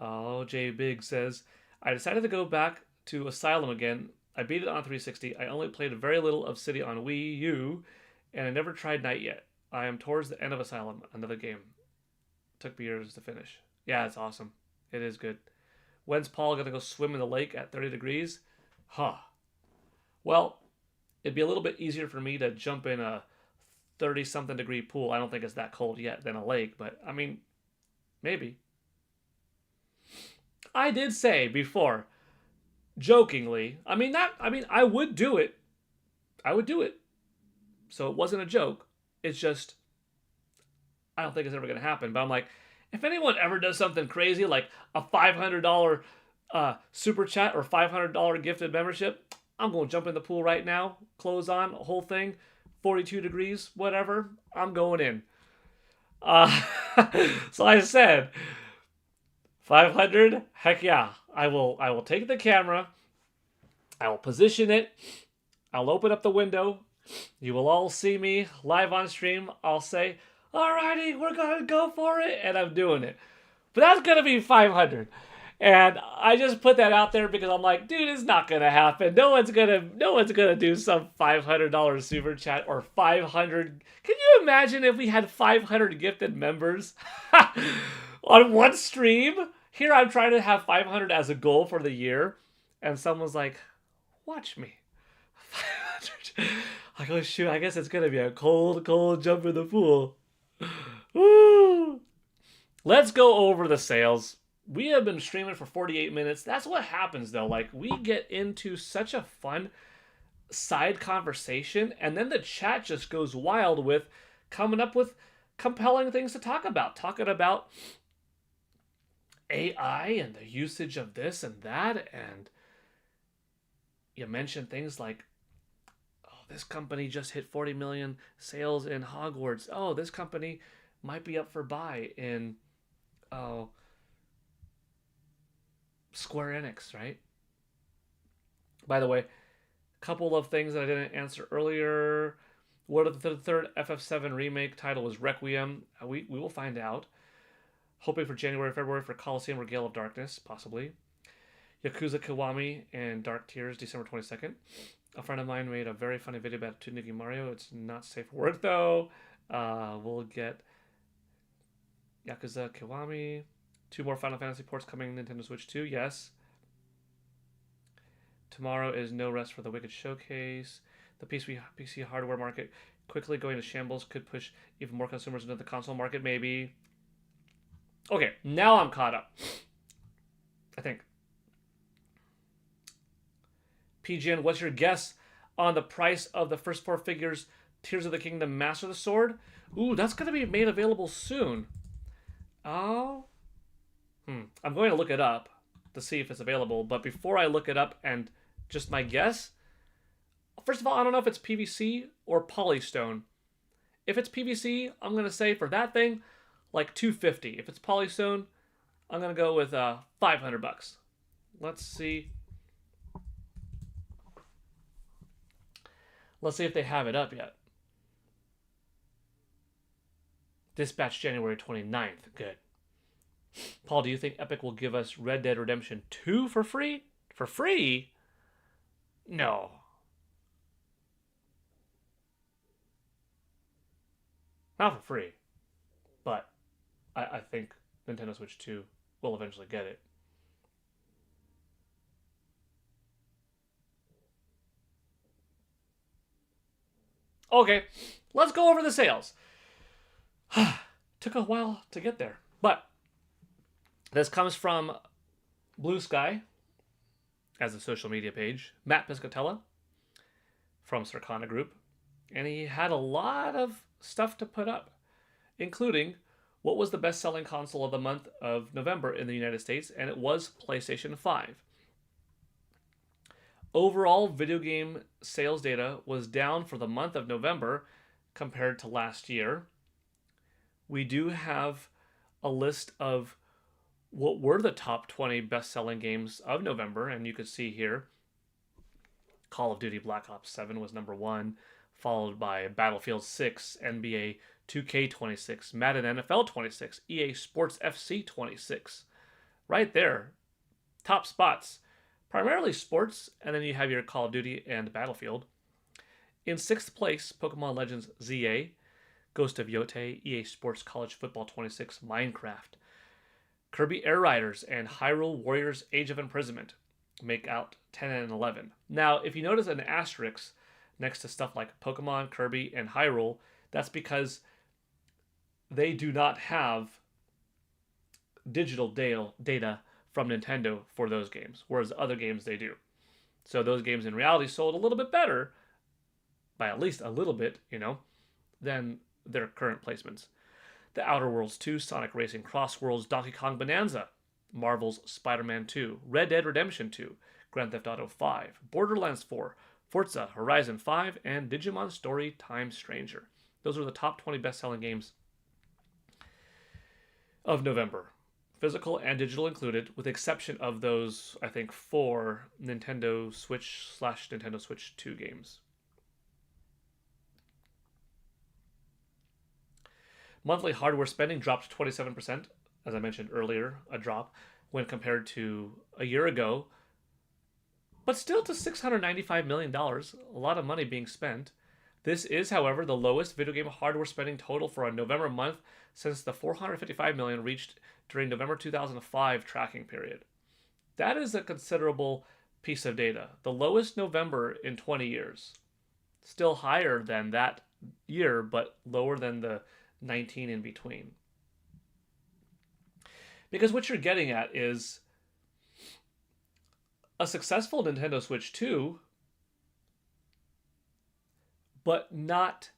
Oh, J Big says, I decided to go back to Asylum again. I beat it on 360. I only played very little of City on Wii U, and I never tried Night yet. I am towards the end of Asylum, another game. Took me years to finish. Yeah, it's awesome. It is good. When's Paul gonna go swim in the lake at 30 degrees? Huh. Well, it'd be a little bit easier for me to jump in a 30-something degree pool. I don't think it's that cold yet than a lake, but I mean, maybe. I did say before, jokingly, I would do it. I would do it. So it wasn't a joke. It's just, I don't think it's ever going to happen. But I'm like, if anyone ever does something crazy like a $500 super chat or $500 gifted membership, I'm going to jump in the pool right now, clothes on, whole thing, 42 degrees, whatever, I'm going in. So I said, 500, heck yeah. I will take the camera, I will position it, I'll open up the window, you will all see me live on stream, I'll say, alrighty, we're gonna go for it, and I'm doing it. But that's gonna be 500. And I just put that out there because I'm like, dude, it's not gonna happen. No one's gonna do some $500 super chat or 500. Can you imagine if we had 500 gifted members on one stream? Here I'm trying to have 500 as a goal for the year, and someone's like, watch me. 500. I go, shoot, I guess it's gonna be a cold jump in the pool. Woo! Let's go over the sales. We have been streaming for 48 minutes. That's what happens though. Like, we get into such a fun side conversation, and then the chat just goes wild with coming up with compelling things to talk about. Talking about AI and the usage of this and that, and you mentioned things like, oh, this company just hit 40 million sales in Hogwarts. Oh, this company might be up for buy in Square Enix, right? By the way, a couple of things that I didn't answer earlier. What if the third FF7 remake title was Requiem? We will find out. Hoping for January, February for Coliseum or Gale of Darkness, possibly. Yakuza Kiwami and Dark Tears, December 22nd. A friend of mine made a very funny video about Tanuki Mario. It's not safe for work, though. We'll get Yakuza Kiwami. 2 more Final Fantasy ports coming Nintendo Switch 2, yes. Tomorrow is no rest for the Wicked Showcase. The PC hardware market quickly going to shambles could push even more consumers into the console market, maybe. Okay, now I'm caught up. I think. PGN, what's your guess on the price of the first 4 figures Tears of the Kingdom Master of the Sword. Ooh, that's going to be made available soon. Oh. I'm going to look it up to see if it's available. But before I look it up and just my guess, first of all, I don't know if it's PVC or Polystone. If it's PVC, I'm going to say for that thing, like $250. If it's Polystone, I'm going to go with $500. Let's see. Let's see if they have it up yet. Dispatch January 29th. Good. Paul, do you think Epic will give us Red Dead Redemption 2 for free? For free? No. Not for free. But I think Nintendo Switch 2 will eventually get it. Okay, let's go over the sales. Took a while to get there. But this comes from Blue Sky as a social media page, Matt Piscatella from Circana Group, and he had a lot of stuff to put up, including what was the best-selling console of the month of November in the United States, and it was PlayStation 5. Overall, video game sales data was down for the month of November compared to last year. We do have a list of what were the top 20 best-selling games of November, and you could see here Call of Duty Black Ops 7 was number 1, followed by Battlefield 6, NBA 2K26, Madden NFL 26, EA Sports FC 26. Right there, top spots. Primarily sports, and then you have your Call of Duty and Battlefield. In 6th place, Pokemon Legends ZA, Ghost of Yote, EA Sports College Football 26, Minecraft. Kirby Air Riders and Hyrule Warriors Age of Imprisonment make out 10 and 11. Now, if you notice an asterisk next to stuff like Pokemon, Kirby, and Hyrule, that's because they do not have digital data from Nintendo for those games, whereas other games they do. So those games in reality sold a little bit better, by at least a little bit, than their current placements. The Outer Worlds 2, Sonic Racing Cross Worlds, Donkey Kong Bonanza, Marvel's Spider-Man 2, Red Dead Redemption 2, Grand Theft Auto 5, Borderlands 4, Forza Horizon 5, and Digimon Story Time Stranger. Those are the top 20 best-selling games of November. Physical and digital included, with the exception of those, I think, 4 Nintendo Switch/Nintendo Switch 2 games. Monthly hardware spending dropped 27%, as I mentioned earlier, a drop when compared to a year ago, but still to $695 million, a lot of money being spent. This is, however, the lowest video game hardware spending total for a November month since the $455 million reached during November 2005 tracking period. That is a considerable piece of data. The lowest November in 20 years. Still higher than that year, but lower than the 19 in between. Because what you're getting at is a successful Nintendo Switch 2, but not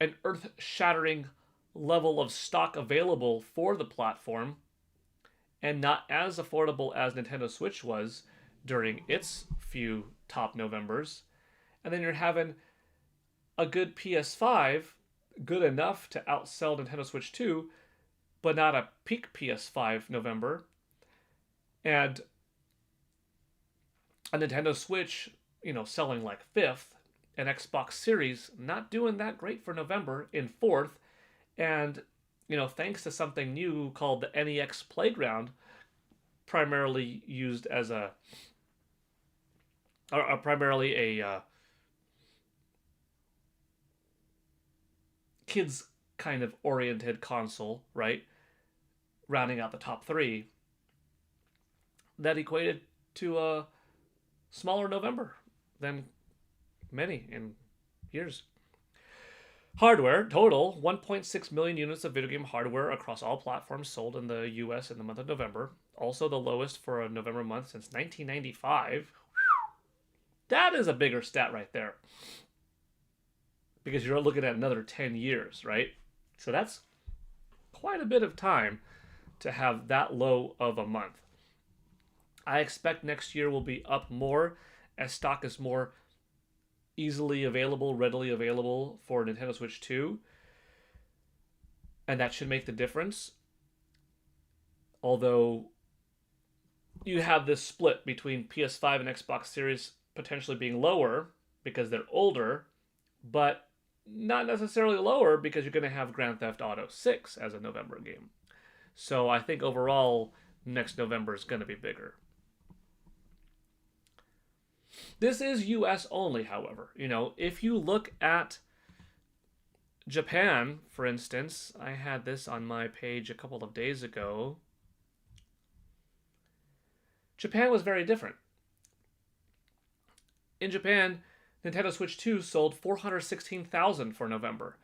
an earth-shattering level of stock available for the platform, and not as affordable as Nintendo Switch was during its few top Novembers. And then you're having a good PS5, good enough to outsell Nintendo Switch 2, but not a peak PS5 November. And a Nintendo Switch, selling like 5th, an Xbox Series not doing that great for November in 4th, and thanks to something new called the NEX Playground, primarily used as primarily a kids kind of oriented console, right? Rounding out the top 3, that equated to a smaller November than many in years. Hardware, total 1.6 million units of video game hardware across all platforms sold in the US in the month of November. Also the lowest for a November month since 1995. That is a bigger stat right there. because you're looking at another 10 years, right? So that's quite a bit of time to have that low of a month. I expect next year will be up more as stock is more easily available, readily available for Nintendo Switch 2, and that should make the difference. Although you have this split between PS5 and Xbox Series potentially being lower because they're older, but not necessarily lower because you're going to have Grand Theft Auto 6 as a November game. So I think overall, next November is going to be bigger. This is US only, however. If you look at Japan, for instance, I had this on my page a couple of days ago. Japan was very different. In Japan, Nintendo Switch 2 sold 416,000 for November.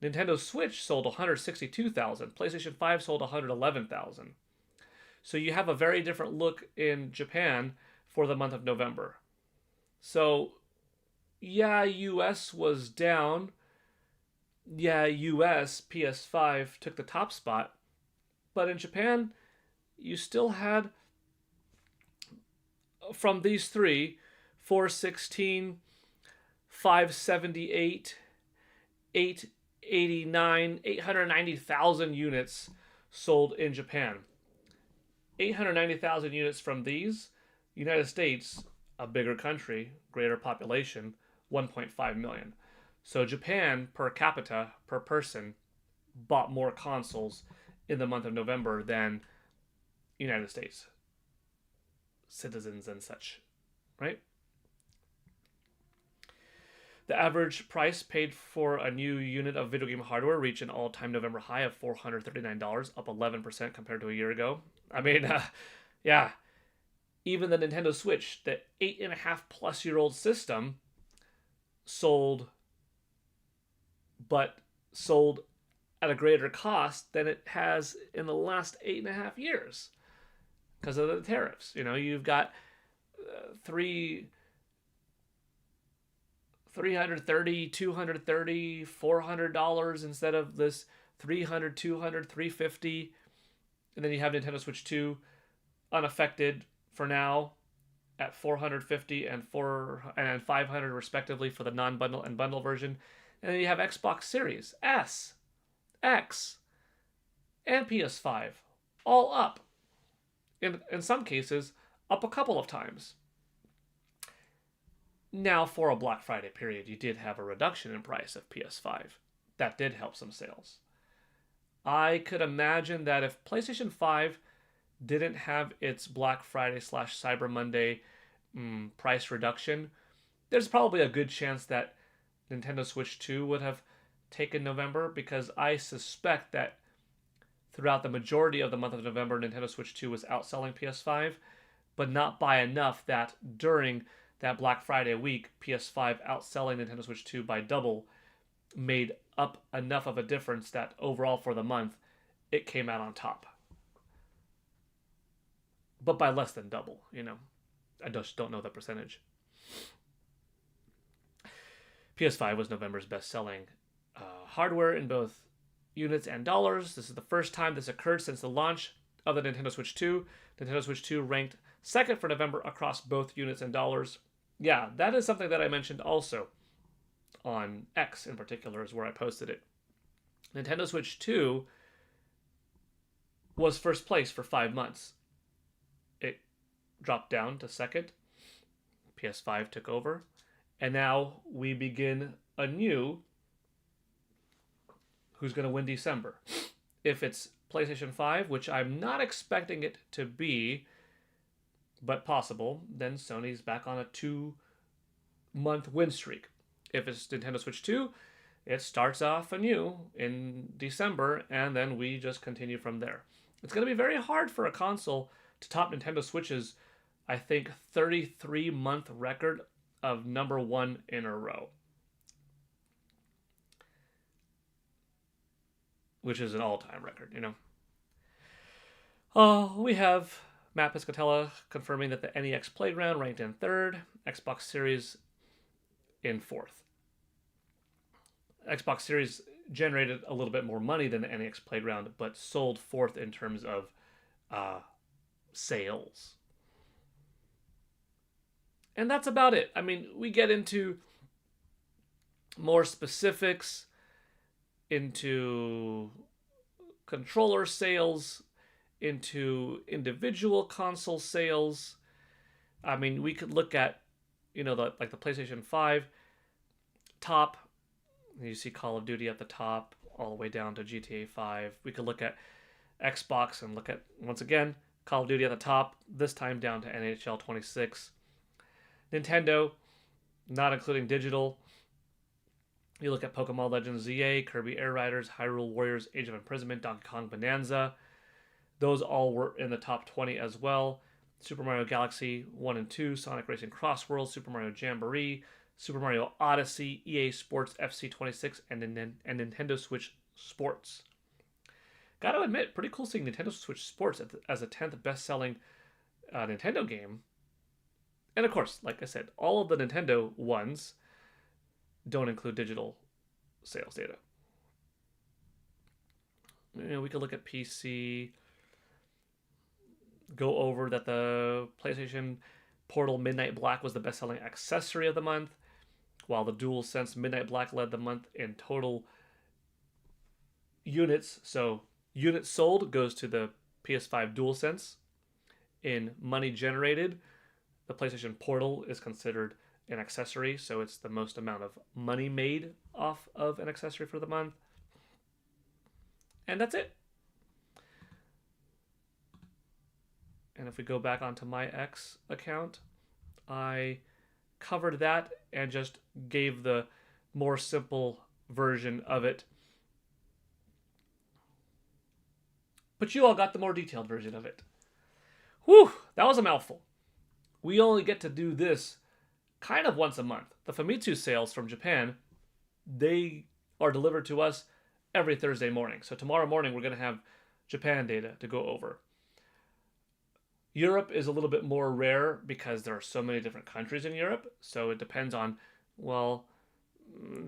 Nintendo Switch sold 162,000. PlayStation 5 sold 111,000. So you have a very different look in Japan for the month of November. So, yeah, US was down. Yeah, US PS5 took the top spot. But in Japan, you still had, from these three, 416, 578, 889, 890,000 units sold in Japan. 890,000 units from these. United States, a bigger country, greater population, 1.5 million. So Japan, per capita, per person, bought more consoles in the month of November than United States citizens and such, right? The average price paid for a new unit of video game hardware reached an all-time November high of $439, up 11% compared to a year ago. I mean, yeah, even the Nintendo Switch, the 8.5-plus-year-old system, sold at a greater cost than it has in the last 8.5 years because of the tariffs. You've got $330, $230, $400 instead of this $300, $200, $350. And then you have Nintendo Switch 2 unaffected for now at $450 and $500 respectively for the non-bundle and bundle version. And then you have Xbox Series S, X, and PS5 all up. In some cases, up a couple of times. Now, for a Black Friday period, you did have a reduction in price of PS5. That did help some sales. I could imagine that if PlayStation 5 didn't have its Black Friday / Cyber Monday price reduction, there's probably a good chance that Nintendo Switch 2 would have taken November, because I suspect that throughout the majority of the month of November, Nintendo Switch 2 was outselling PS5, but not by enough that during that Black Friday week, PS5 outselling Nintendo Switch 2 by double made up enough of a difference that overall for the month, it came out on top. But by less than double, I just don't know the percentage. PS5 was November's best-selling hardware in both units and dollars. This is the first time this occurred since the launch of the Nintendo Switch 2. Nintendo Switch 2 ranked second for November across both units and dollars. Yeah, that is something that I mentioned also on X in particular, is where I posted it. Nintendo Switch 2 was first place for 5 months. It dropped down to second. PS5 took over. And now we begin anew. Who's going to win December? If it's PlayStation 5, which I'm not expecting it to be, but possible, then Sony's back on a 2-month win streak. If it's Nintendo Switch 2, it starts off anew in December, and then we just continue from there. It's going to be very hard for a console to top Nintendo Switch's, I think, 33-month record of number one in a row, which is an all-time record, We have Matt Piscatella confirming that the NEX Playground ranked in third, Xbox Series in fourth. Xbox Series generated a little bit more money than the NX Playground, but sold fourth in terms of sales. And that's about it. I mean, we get into more specifics, into controller sales, into individual console sales. I mean, we could look at, the PlayStation 5 top. You see Call of Duty at the top, all the way down to GTA 5. We could look at Xbox and look at, once again, Call of Duty at the top, this time down to NHL 26. Nintendo, not including digital. You look at Pokemon Legends ZA, Kirby Air Riders, Hyrule Warriors, Age of Imprisonment, Donkey Kong Bonanza. Those all were in the top 20 as well. Super Mario Galaxy 1 and 2, Sonic Racing Cross Worlds, Super Mario Jamboree, Super Mario Odyssey, EA Sports FC26, and Nintendo Switch Sports. Gotta admit, pretty cool seeing Nintendo Switch Sports as a 10th best-selling Nintendo game. And of course, like I said, all of the Nintendo ones don't include digital sales data. We could look at PC, go over that the PlayStation Portal Midnight Black was the best-selling accessory of the month, while the DualSense Midnight Black led the month in total units. So units sold goes to the PS5 DualSense. In money generated, the PlayStation Portal is considered an accessory, so it's the most amount of money made off of an accessory for the month. And that's it. And if we go back onto my X account, I covered that and just gave the more simple version of it. But you all got the more detailed version of it. Whew, that was a mouthful. We only get to do this kind of once a month. The Famitsu sales from Japan, they are delivered to us every Thursday morning. So tomorrow morning we're going to have Japan data to go over. Europe is a little bit more rare because there are so many different countries in Europe. So it depends on, well,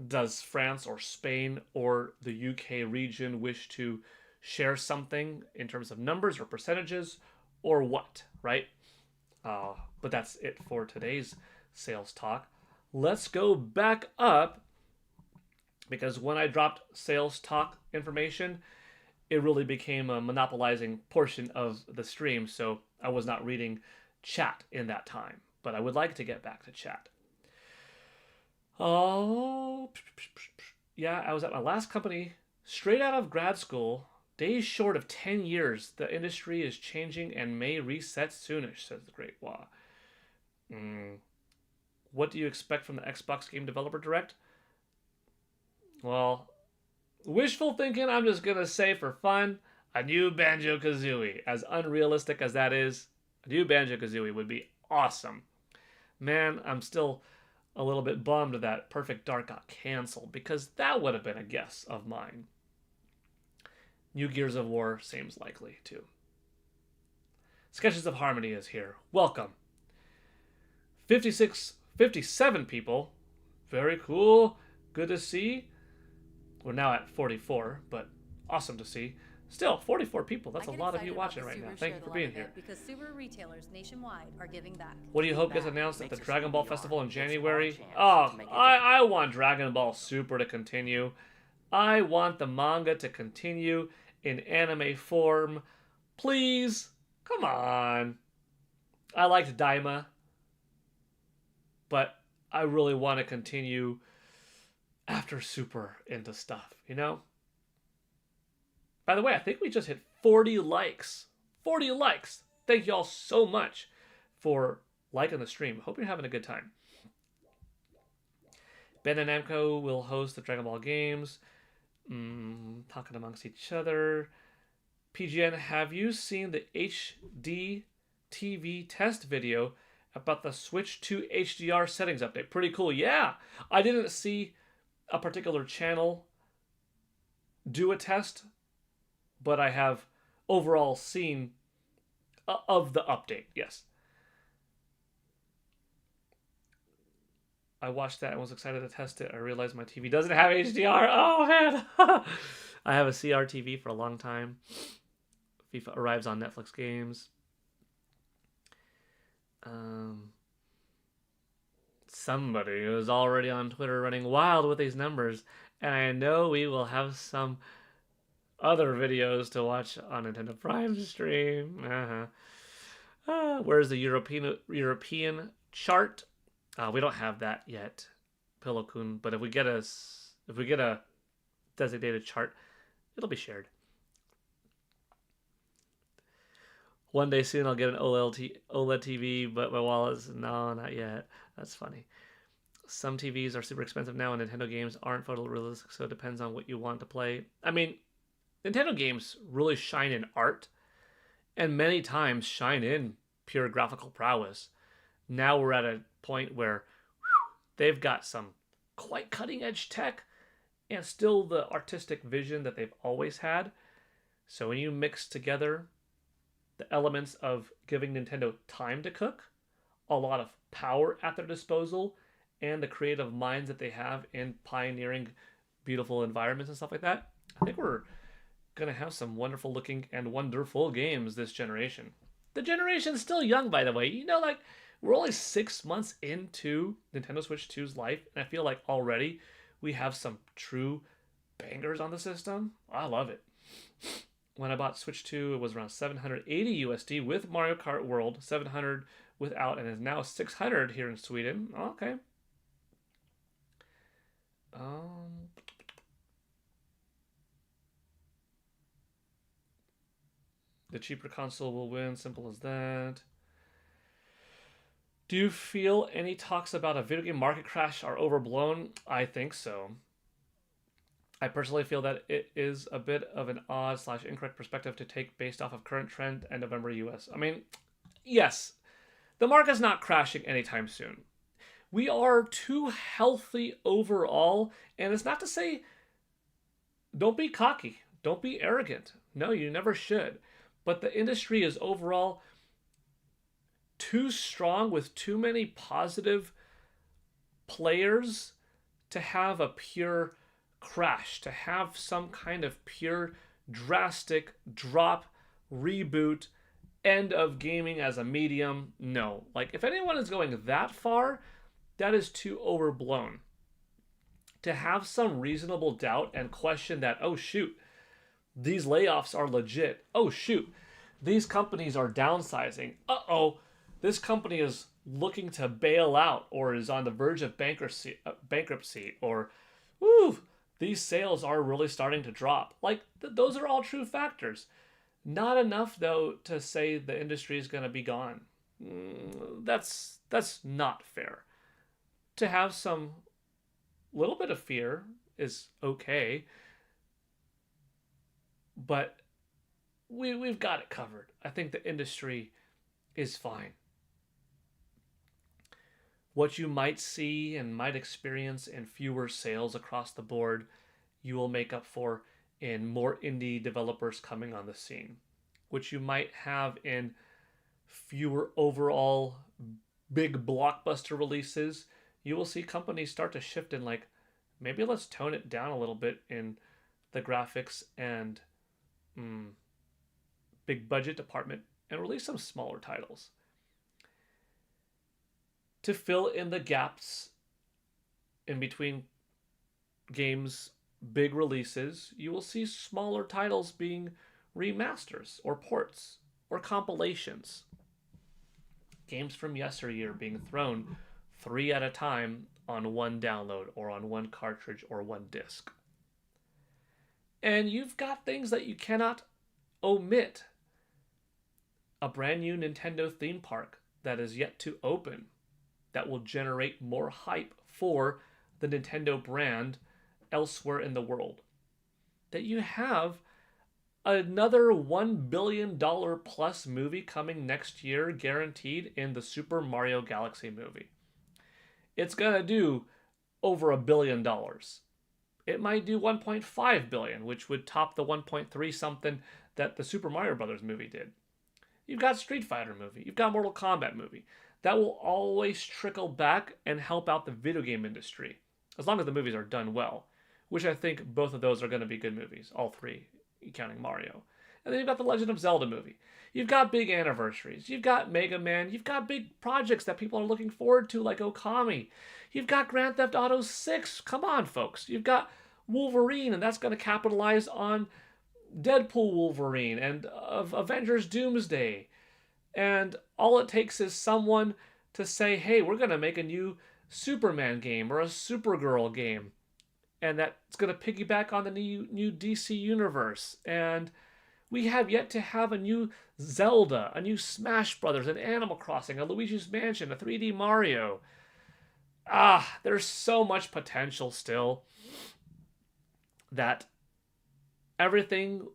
does France or Spain or the UK region wish to share something in terms of numbers or percentages or what, right? But that's it for today's sales talk. Let's go back up, because when I dropped sales talk information, it really became a monopolizing portion of the stream, so I was not reading chat in that time. But I would like to get back to chat. Oh, yeah, I was at my last company, straight out of grad school, days short of 10 years. The industry is changing and may reset soonish, says the Great Wah. What do you expect from the Xbox Game Developer Direct? Well, wishful thinking, I'm just going to say for fun, a new Banjo-Kazooie. As unrealistic as that is, a new Banjo-Kazooie would be awesome. Man, I'm still a little bit bummed that Perfect Dark got canceled, because that would have been a guess of mine. New Gears of War seems likely, too. Sketches of Harmony is here. Welcome. 57 people. Very cool. Good to see. We're now at 44, but awesome to see. Still, 44 people. That's a lot of you watching right now. Thank you for being here. Because Subaru retailers nationwide are giving back. What do you hope gets announced at the Dragon Ball Festival in January? Oh, I want Dragon Ball Super to continue. I want the manga to continue in anime form. Please. Come on. I liked Daima, but I really want to continue after Super into stuff, you know? By the way, I think we just hit 40 likes. 40 likes. Thank you all so much for liking the stream. Hope you're having a good time. Bandai Namco will host the Dragon Ball games. Talking amongst each other. PGN, have you seen the HD TV test video about the Switch 2 HDR settings update? Pretty cool. Yeah, I didn't see a particular channel do a test, but I have overall seen of the update. Yes. I watched that and was excited to test it. I realized my TV doesn't have HDR. Oh man. I have a CRTV for a long time. FIFA arrives on Netflix games. Somebody is already on Twitter running wild with these numbers, and I know we will have some other videos to watch on Nintendo Prime stream. Where's the European chart? We don't have that yet, Pillow-kun. But if we get a designated chart, it'll be shared. One day soon I'll get an OLED TV, but my wallet's no, not yet. That's funny. Some TVs are super expensive now, and Nintendo games aren't photorealistic, so it depends on what you want to play. I mean, Nintendo games really shine in art, and many times shine in pure graphical prowess. Now we're at a point where they've got some quite cutting edge tech and still the artistic vision that they've always had. So when you mix together the elements of giving Nintendo time to cook, a lot of power at their disposal, and the creative minds that they have in pioneering beautiful environments and stuff like that, I think we're going to have some wonderful looking and wonderful games this generation. The generation's still young, by the way. You know, like, we're only 6 months into Nintendo Switch 2's life, and I feel like already we have some true bangers on the system. I love it. When I bought Switch 2, it was around 780 USD with Mario Kart World, 700 without, and is now 600 here in Sweden. Okay. The cheaper console will win, simple as that. Do you feel any talks about a video game market crash are overblown? I think so. I personally feel that it is a bit of an odd/incorrect perspective to take based off of current trend and November US. I mean, yes, the market's not crashing anytime soon. We are too healthy overall, and it's not to say don't be cocky, don't be arrogant. No, you never should. But the industry is overall too strong with too many positive players to have a pure crash, to have some kind of pure drastic drop, reboot, end of gaming as a medium. No. Like, if anyone is going that far, that is too overblown. To have some reasonable doubt and question that, oh shoot, these layoffs are legit. Oh shoot, these companies are downsizing. Uh-oh, this company is looking to bail out or is on the verge of bankruptcy, or woo, these sales are really starting to drop. Like, those are all true factors. Not enough, though, to say the industry is going to be gone. That's not fair. To have some little bit of fear is okay, but we've got it covered. I think the industry is fine. What you might see and might experience in fewer sales across the board, you will make up for in more indie developers coming on the scene. Which you might have in fewer overall big blockbuster releases, you will see companies start to shift in, like, maybe let's tone it down a little bit in the graphics and big budget department and release some smaller titles. To fill in the gaps in between games' big releases, you will see smaller titles being remasters or ports or compilations. Games from yesteryear being thrown 3 at a time on one download or on one cartridge or one disc. And you've got things that you cannot omit. A brand new Nintendo theme park that is yet to open that will generate more hype for the Nintendo brand elsewhere in the world. That you have another $1 billion plus movie coming next year, guaranteed, in the Super Mario Galaxy movie. It's gonna do over $1 billion. It might do 1.5 billion, which would top the 1.3 something that the Super Mario Brothers movie did. You've got Street Fighter movie. You've got Mortal Kombat movie. that will always trickle back and help out the video game industry, as long as the movies are done well, which I think both of those are going to be good movies, all three, counting Mario. And then you've got the Legend of Zelda movie. You've got big anniversaries. You've got Mega Man. You've got big projects that people are looking forward to, like Okami. You've got Grand Theft Auto 6. Come on, folks. You've got Wolverine, and that's going to capitalize on Deadpool Wolverine and Avengers Doomsday. And all it takes is someone to say, hey, we're going to make a new Superman game or a Supergirl game. And that's going to piggyback on the new DC universe. And we have yet to have a new Zelda, a new Smash Brothers, an Animal Crossing, a Luigi's Mansion, a 3D Mario. There's so much potential still that everything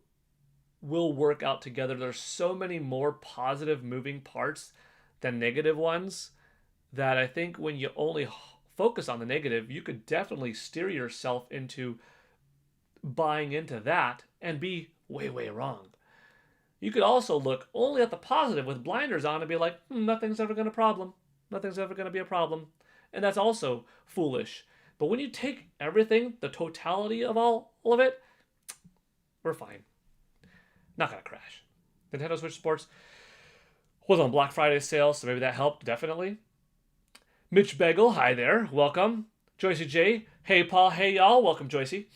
will work out together. There's so many more positive moving parts than negative ones that I think when you only focus on the negative, you could definitely steer yourself into buying into that and be way, way wrong. You could also look only at the positive with blinders on and be like, nothing's ever going to problem. Nothing's ever going to be a problem. And that's also foolish. But when you take everything, the totality of all of it, we're fine. Not going to crash. Nintendo Switch Sports was on Black Friday sale, so maybe that helped, definitely. Mitch Bagel, hi there. Welcome. Joycey J, hey Paul, hey y'all. Welcome, Joycey.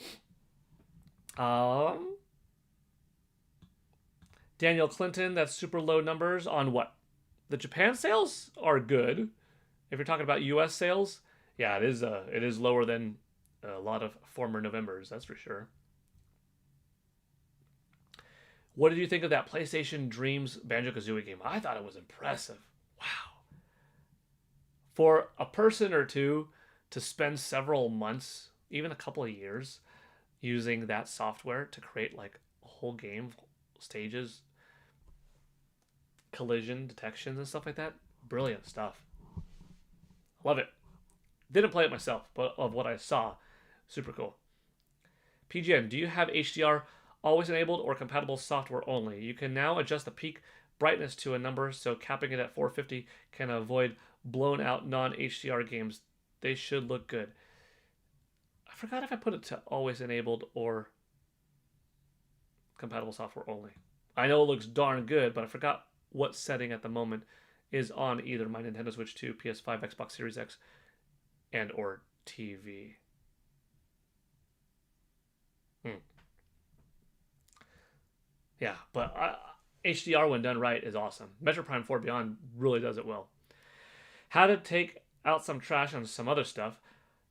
Daniel Clinton, that's super low numbers on what? The Japan sales are good. If you're talking about US sales, yeah, it is lower than a lot of former Novembers, that's for sure. What did you think of that PlayStation Dreams Banjo-Kazooie game? I thought it was impressive. Wow. For a person or two to spend several months, even a couple of years, using that software to create like a whole game, stages, collision detections and stuff like that, brilliant stuff. Love it. Didn't play it myself, but of what I saw, super cool. PGN, do you have HDR always enabled or compatible software only? You can now adjust the peak brightness to a number, so capping it at 450 can avoid blown out non-HDR games. They should look good. I forgot if I put it to always enabled or compatible software only. I know it looks darn good, but I forgot what setting at the moment is on either my Nintendo Switch 2, PS5, Xbox Series X, and or TV. Yeah, but HDR when done right is awesome. Metro Prime 4 Beyond really does it well. How to take out some trash on some other stuff.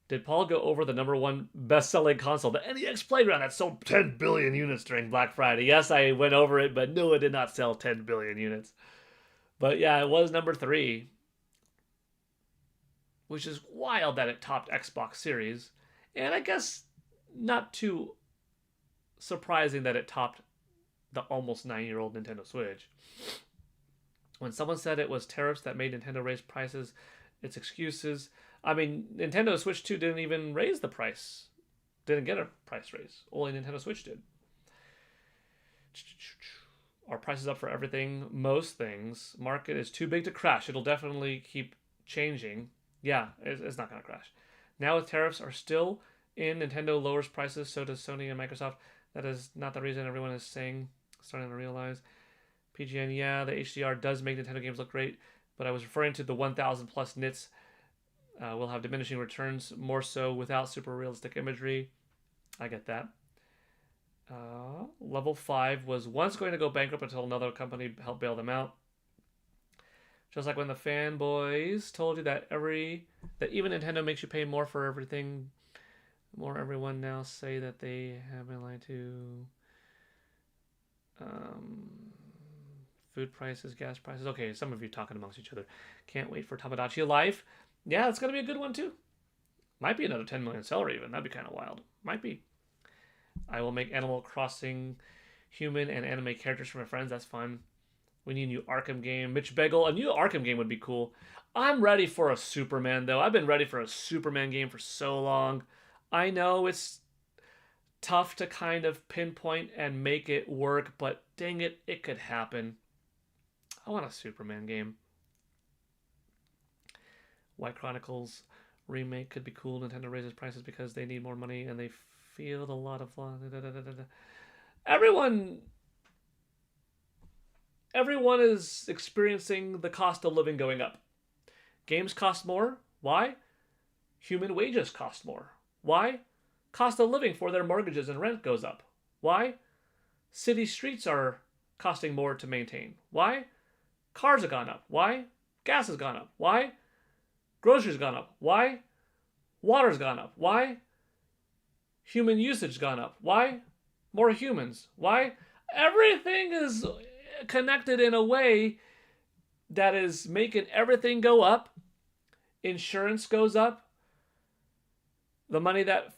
Did Paul go over the number one best-selling console, the NEX Playground, that sold 10 billion units during Black Friday? Yes, I went over it, but no, it did not sell 10 billion units. But yeah, it was number 3, which is wild that it topped Xbox Series. And I guess not too surprising that it topped the almost 9-year-old Nintendo Switch. When someone said it was tariffs that made Nintendo raise prices, it's excuses. I mean, Nintendo Switch 2 didn't even raise the price. Didn't get a price raise. Only Nintendo Switch did. Are prices up for everything? Most things. Market is too big to crash. It'll definitely keep changing. Yeah, it's not going to crash. Now with tariffs are still in, Nintendo lowers prices, so does Sony and Microsoft. That is not the reason everyone is starting to realize. PGN, yeah, the HDR does make Nintendo games look great, but I was referring to the 1,000 plus nits will have diminishing returns, more so without super realistic imagery. I get that. Level 5 was once going to go bankrupt until another company helped bail them out. Just like when the fanboys told you that even Nintendo makes you pay more for everything. More everyone now say that they have been lied to. Food prices, gas prices. Okay, some of you talking amongst each other. Can't wait for Tamagotchi Life. Yeah, it's going to be a good one too. Might be another 10 million seller even. That'd be kind of wild. Might be. I will make Animal Crossing human and anime characters for my friends. That's fun. We need a new Arkham game. Mitch Bagel. A new Arkham game would be cool. I'm ready for a Superman, though. I've been ready for a Superman game for so long. I know it's tough to kind of pinpoint and make it work, but dang it, it could happen. I want a Superman game. White Chronicles remake could be cool. Nintendo raises prices because they need more money and they feel a lot of flaw. Everyone is experiencing the cost of living going up. Games cost more. Why? Human wages cost more. Why? Cost of living for their mortgages and rent goes up. Why? City streets are costing more to maintain. Why? Cars have gone up. Why? Gas has gone up. Why? Groceries gone up. Why? Water's gone up. Why? Human usage gone up. Why? More humans. Why? Everything is connected in a way that is making everything go up. Insurance goes up. The money that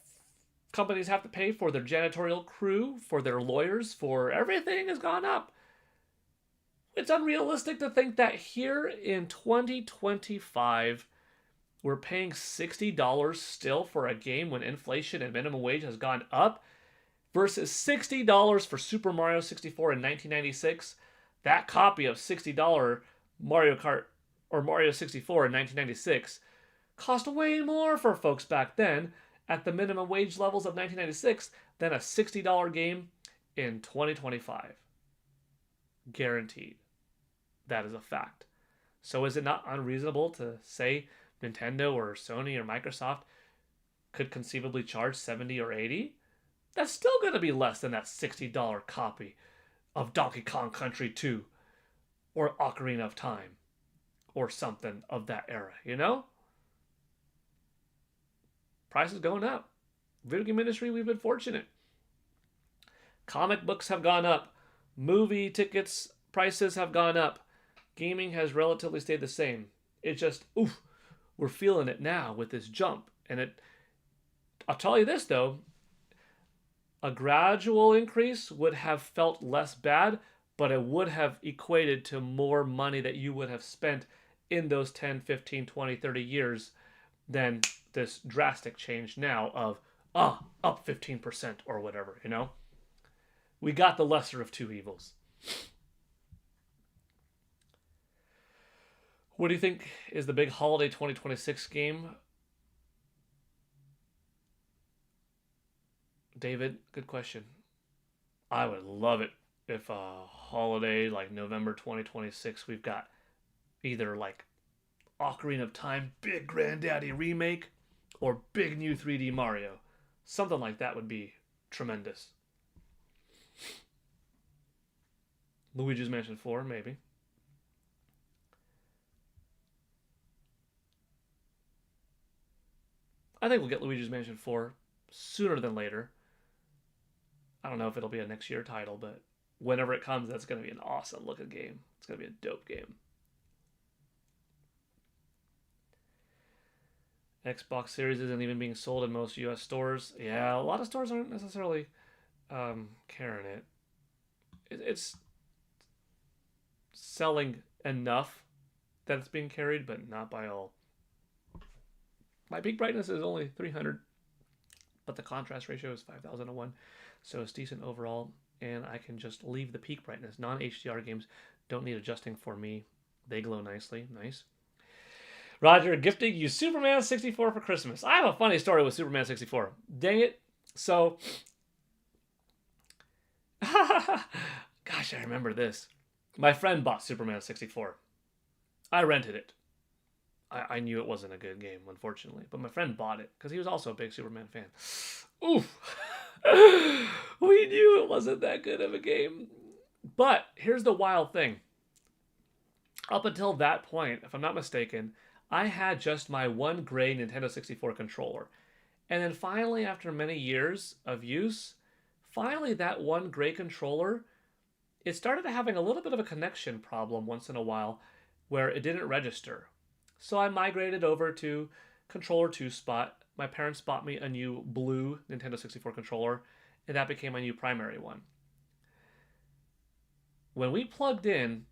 companies have to pay for their janitorial crew, for their lawyers, for everything has gone up. It's unrealistic to think that here in 2025, we're paying $60 still for a game when inflation and minimum wage has gone up versus $60 for Super Mario 64 in 1996. That copy of $60 Mario Kart or Mario 64 in 1996 cost way more for folks back then at the minimum wage levels of 1996 than a $60 game in 2025. Guaranteed. That is a fact. So is it not unreasonable to say Nintendo or Sony or Microsoft could conceivably charge $70 or $80? That's still going to be less than that $60 copy of Donkey Kong Country 2 or Ocarina of Time or something of that era, you know? Prices going up. Video game industry, we've been fortunate. Comic books have gone up. Movie tickets prices have gone up. Gaming has relatively stayed the same. It just, we're feeling it now with this jump. And I'll tell you this though, a gradual increase would have felt less bad, but it would have equated to more money that you would have spent in those 10, 15, 20, 30 years than this drastic change now of, up 15% or whatever, you know? We got the lesser of two evils. What do you think is the big holiday 2026 game? David, good question. I would love it if a holiday like November 2026, we've got either like Ocarina of Time, big Granddaddy remake, or big new 3D Mario. Something like that would be tremendous. Luigi's Mansion 4, maybe. I think we'll get Luigi's Mansion 4 sooner than later. I don't know if it'll be a next year title, but whenever it comes, that's going to be an awesome looking game. It's going to be a dope game. Xbox Series isn't even being sold in most US stores. Yeah, a lot of stores aren't necessarily carrying it. It's selling enough that it's being carried, but not by all. My peak brightness is only 300, but the contrast ratio is 5001, so it's decent overall, and I can just leave the peak brightness. Non-HDR games don't need adjusting for me. They glow nicely. Nice. Roger, gifting you Superman 64 for Christmas. I have a funny story with Superman 64. Dang it. So, gosh, I remember this. My friend bought Superman 64. I rented it. I knew it wasn't a good game, unfortunately. But my friend bought it because he was also a big Superman fan. Oof. We knew it wasn't that good of a game. But here's the wild thing. Up until that point, if I'm not mistaken, I had just my one gray Nintendo 64 controller. And then finally, after many years of use, finally that one gray controller, it started having a little bit of a connection problem once in a while where it didn't register. So I migrated over to controller 2 spot. My parents bought me a new blue Nintendo 64 controller, and that became my new primary one. When we plugged in,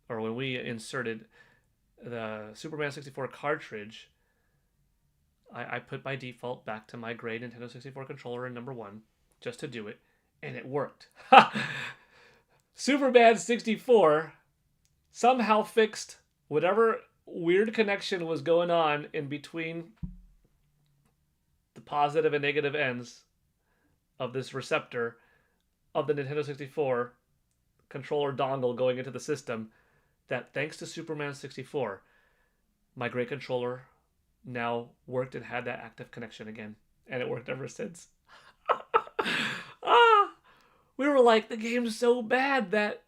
or when we inserted the Superman 64 cartridge, I put by default back to my gray Nintendo 64 controller in number 1, just to do it, and it worked. Superman 64 somehow fixed whatever weird connection was going on in between the positive and negative ends of this receptor of the Nintendo 64 controller dongle going into the system, that thanks to Superman 64, my great controller now worked and had that active connection again. And it worked ever since. ah, we were like, the game's so bad that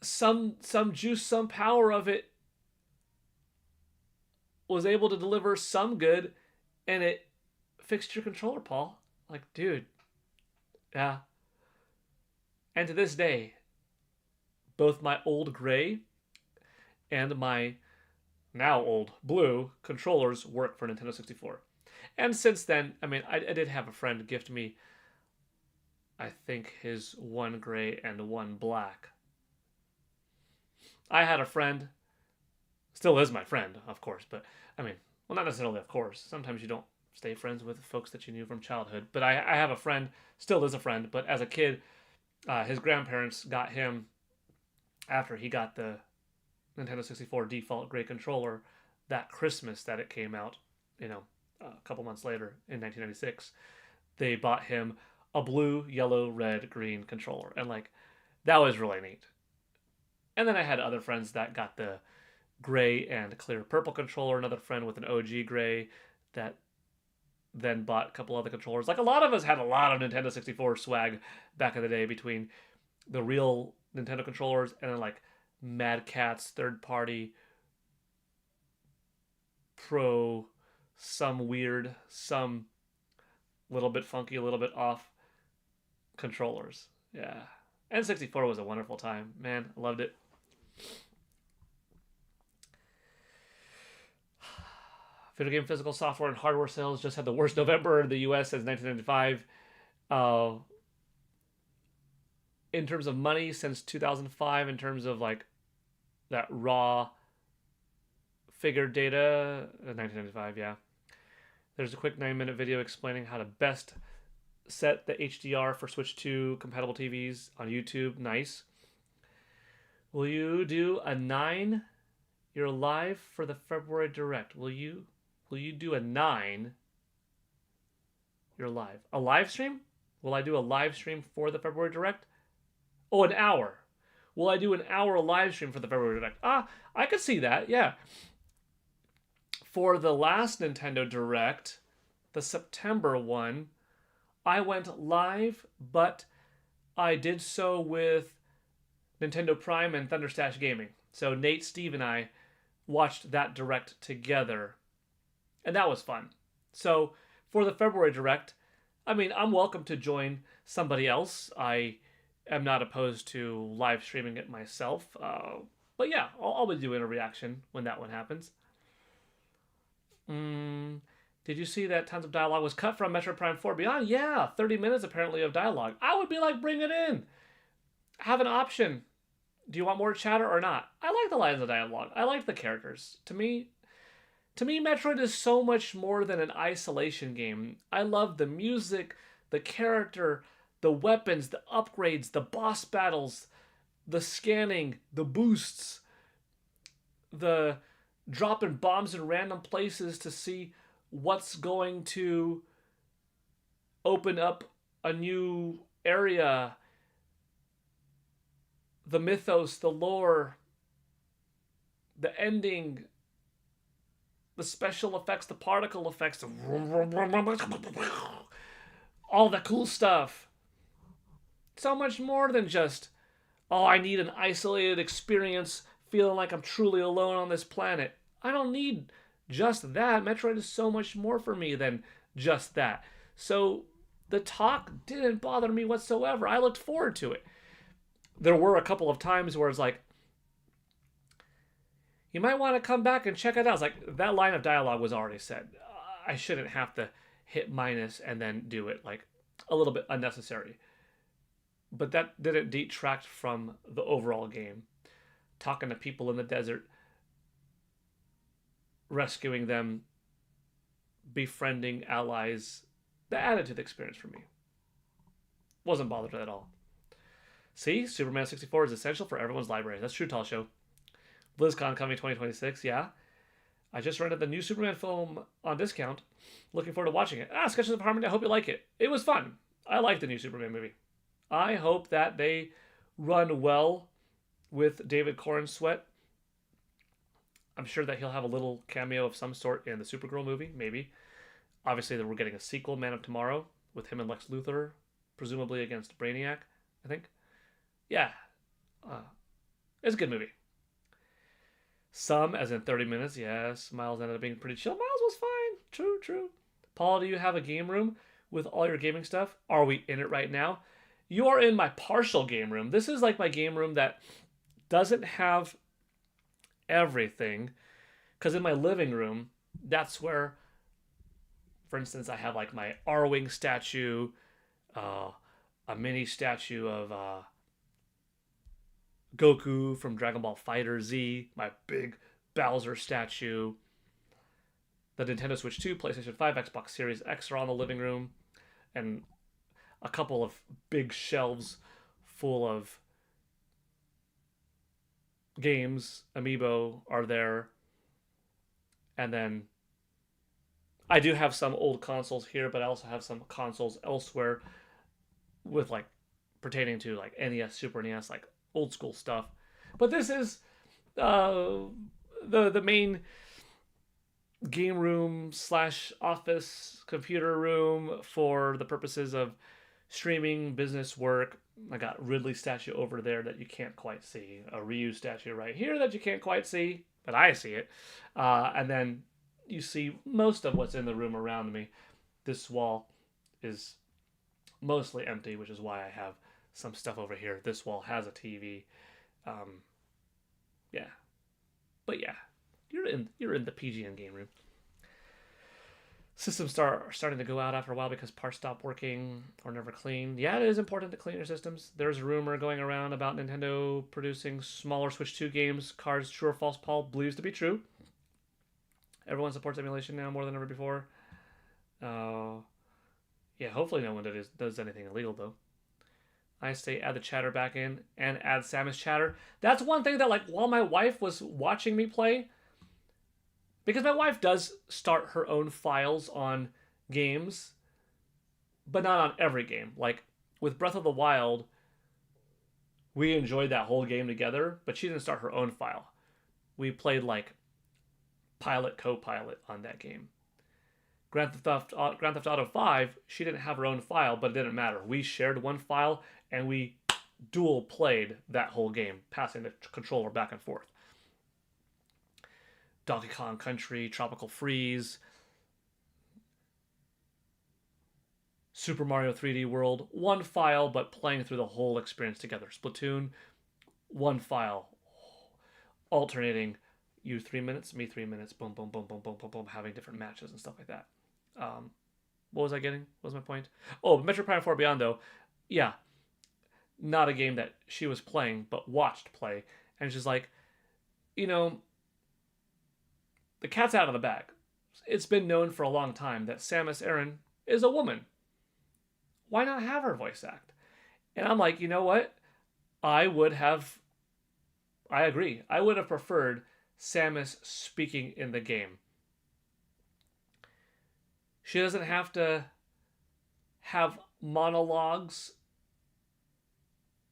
some juice, some power of it was able to deliver some good, and it fixed your controller, Paul. Like, dude. Yeah. And to this day, both my old gray and my now old blue controllers work for Nintendo 64. And since then, I mean, I did have a friend gift me, I think, his one gray and one black. I had a friend, still is my friend, of course, but I mean, well, not necessarily, of course. Sometimes you don't stay friends with folks that you knew from childhood. But I have a friend, still is a friend, but as a kid, his grandparents got him, after he got the Nintendo 64 default gray controller, that Christmas that it came out, a couple months later in 1996, they bought him a blue, yellow, red, green controller. And like, that was really neat. And then I had other friends that got the gray and clear purple controller, another friend with an OG gray that then bought a couple other controllers. Like, a lot of us had a lot of Nintendo 64 swag back in the day, between the real Nintendo controllers and then like Mad Catz third party pro, some weird, some little bit funky, a little bit off controllers. Yeah. N64 was a wonderful time. Man, I loved it. Video game physical software and hardware sales just had the worst November in the US since 1995. In terms of money, since 2005, in terms of like that raw figure data, 1995, yeah. There's a quick 9-minute video explaining how to best set the HDR for Switch 2 compatible TVs on YouTube. Nice. Will you do a 9? You're live for the February Direct. Will you do a 9? You're live. A live stream? Will I do a live stream for the February Direct? Oh, an hour. Will I do an hour live stream for the February Direct? I could see that, yeah. For the last Nintendo Direct, the September one, I went live, but I did so with Nintendo Prime and Thunderstash Gaming. So Nate, Steve, and I watched that Direct together, and that was fun. So for the February Direct, I mean, I'm welcome to join somebody else. I am not opposed to live streaming it myself. But yeah, I'll be doing a reaction when that one happens. Did you see that tons of dialogue was cut from Metroid Prime 4 Beyond? Yeah, 30 minutes apparently of dialogue. I would be like, bring it in. Have an option. Do you want more chatter or not? I like the lines of dialogue. I like the characters. To me, Metroid is so much more than an isolation game. I love the music, the character, the weapons, the upgrades, the boss battles, the scanning, the boosts, the dropping bombs in random places to see what's going to open up a new area, the mythos, the lore, the ending, the special effects, the particle effects, all the cool stuff. So much more than just, oh, I need an isolated experience feeling like I'm truly alone on this planet. I don't need just that. Metroid is so much more for me than just that. So the talk didn't bother me whatsoever. I looked forward to it. There were a couple of times where it's like, you might want to come back and check it out. It's like, that line of dialogue was already said. I shouldn't have to hit minus and then do it. Like, a little bit unnecessary. But that didn't detract from the overall game. Talking to people in the desert, rescuing them, befriending allies, that added to the experience for me. Wasn't bothered at all. See, Superman 64 is essential for everyone's library. That's true, Tall Show. BlizzCon coming 2026. Yeah, I just rented the new Superman film on discount. Looking forward to watching it. Sketches of Harmony. I hope you like it. It was fun. I like the new Superman movie. I hope that they run well with David Cornsweet. I'm sure that he'll have a little cameo of some sort in the Supergirl movie, maybe. Obviously, that we're getting a sequel, Man of Tomorrow, with him and Lex Luthor, presumably against Brainiac, I think. Yeah, it's a good movie. Some, as in 30 minutes, yes. Miles ended up being pretty chill. Miles was fine. True, true. Paul, do you have a game room with all your gaming stuff? Are we in it right now? You are in my partial game room. This is like my game room that doesn't have everything. Because in my living room, that's where, for instance, I have like my R-Wing statue, a mini statue of Goku from Dragon Ball Fighter Z, my big Bowser statue. The Nintendo Switch 2, PlayStation 5, Xbox Series X are on the living room, and a couple of big shelves full of games, amiibo are there. And then I do have some old consoles here, but I also have some consoles elsewhere with like pertaining to like NES, Super NES, like old school stuff. But this is the main game room slash office computer room for the purposes of streaming, business work. I got Ridley statue over there that you can't quite see. A Ryu statue right here that you can't quite see, but I see it. And then you see most of what's in the room around me. This wall is mostly empty, which is why I have some stuff over here. This wall has a TV. Yeah. But yeah, you're in the PGN game room. Systems are starting to go out after a while because parts stop working or never clean. Yeah, it is important to clean your systems. There's a rumor going around about Nintendo producing smaller Switch 2 games. Cards, true or false? Paul believes to be true. Everyone supports emulation now more than ever before. Yeah, hopefully no one does anything illegal, though. I say add the chatter back in and add Samus chatter. That's one thing that, like, while my wife was watching me play, because my wife does start her own files on games, but not on every game. Like, with Breath of the Wild, we enjoyed that whole game together, but she didn't start her own file. We played, like, pilot, co-pilot on that game. Grand Theft Auto 5, she didn't have her own file, but it didn't matter. We shared one file, and we dual played that whole game, passing the controller back and forth. Donkey Kong Country, Tropical Freeze, Super Mario 3D World, one file, but playing through the whole experience together. Splatoon, one file, alternating. You 3 minutes, me 3 minutes, boom, boom, boom, boom, boom, boom, boom, having different matches and stuff like that. What was I getting? What was my point? Oh, Metroid Prime 4 Beyond, though. Yeah, not a game that she was playing, but watched play. And she's like, you know, the cat's out of the bag. It's been known for a long time that Samus Aran is a woman. Why not have her voice act? And I'm like, you know what? I agree. I would have preferred Samus speaking in the game. She doesn't have to have monologues,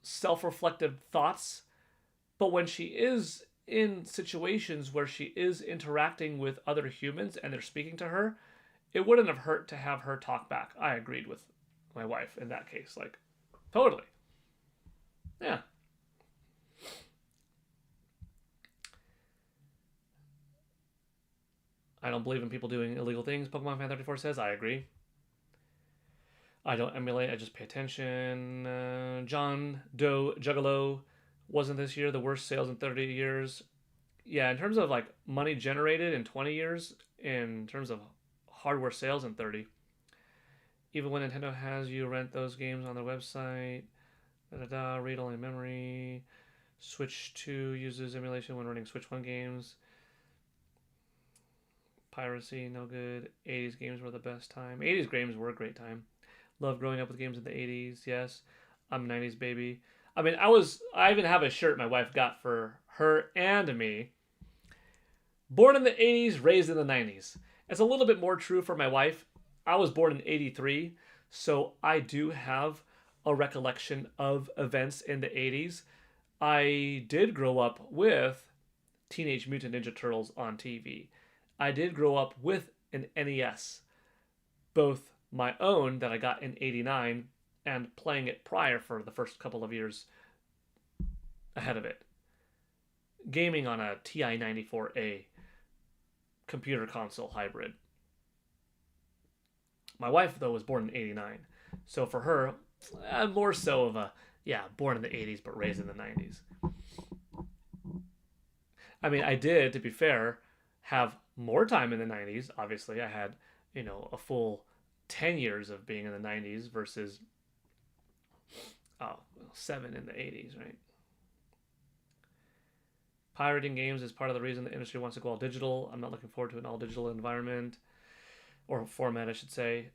self-reflective thoughts, but when she is in situations where she is interacting with other humans and they're speaking to her, it wouldn't have hurt to have her talk back. I agreed with my wife in that case. Like, totally. Yeah. I don't believe in people doing illegal things, Pokemon Fan 34 says. I agree. I don't emulate, I just pay attention. John Doe Juggalo wasn't this year the worst sales in 30 years. Yeah, in terms of like money generated in 20 years, in terms of hardware sales in 30. Even when Nintendo has you rent those games on their website, read only memory. Switch 2 uses emulation when running Switch 1 games. Piracy, no good. 80s games were the best time. 80s games were a great time. Love growing up with games in the 80s, yes. I'm a 90s baby. I mean, I even have a shirt my wife got for her and me. Born in the 80s, raised in the 90s. It's a little bit more true for my wife. I was born in 83, so I do have a recollection of events in the 80s. I did grow up with Teenage Mutant Ninja Turtles on TV. I did grow up with an NES, both my own that I got in 89 and playing it prior for the first couple of years ahead of it. Gaming on a TI 94A computer console hybrid. My wife, though, was born in 89. So for her, more so of a, yeah, born in the 80s but raised in the 90s. I mean, I did, to be fair, have more time in the 90s. Obviously, I had, a full 10 years of being in the 90s versus 7 in the 80s, right? Pirating games is part of the reason the industry wants to go all digital. I'm not looking forward to an all digital environment or format, I should say.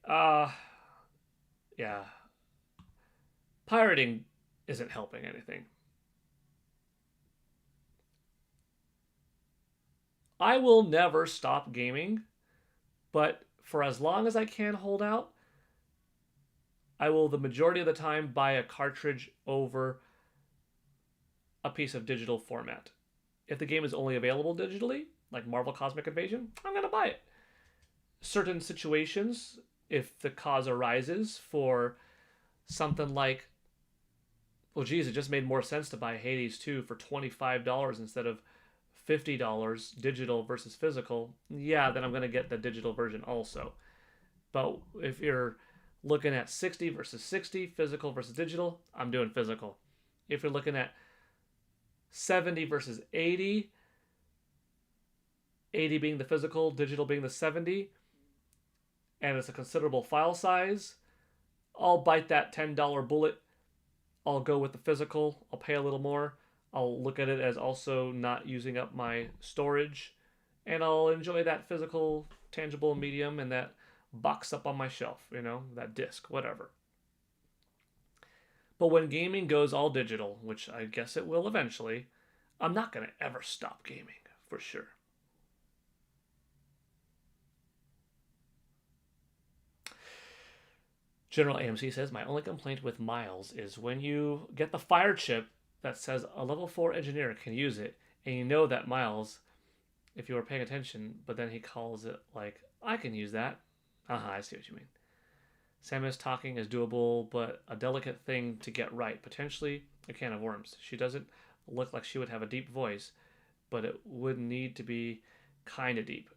Yeah. Pirating isn't helping anything. I will never stop gaming, but for as long as I can hold out, I will the majority of the time buy a cartridge over a piece of digital format. If the game is only available digitally, like Marvel Cosmic Invasion, I'm going to buy it. Certain situations, if the cause arises for something like, well, geez, it just made more sense to buy Hades 2 for $25 instead of $50 digital versus physical, yeah, then I'm going to get the digital version also. But if you're looking at 60 versus 60, physical versus digital, I'm doing physical. If you're looking at 70 versus 80, 80 being the physical, digital being the 70, and it's a considerable file size, I'll bite that $10 bullet. I'll go with the physical. I'll pay a little more. I'll look at it as also not using up my storage, and I'll enjoy that physical, tangible medium and that box up on my shelf, that disc, whatever. But when gaming goes all digital, which I guess it will eventually, I'm not going to ever stop gaming, for sure. General AMC says, my only complaint with Miles is when you get the fire chip that says a level 4 engineer can use it, and you know that Miles, if you were paying attention, but then he calls it like, I can use that. I see what you mean. Samus talking is doable, but a delicate thing to get right. Potentially a can of worms. She doesn't look like she would have a deep voice, but it would need to be kind of deep.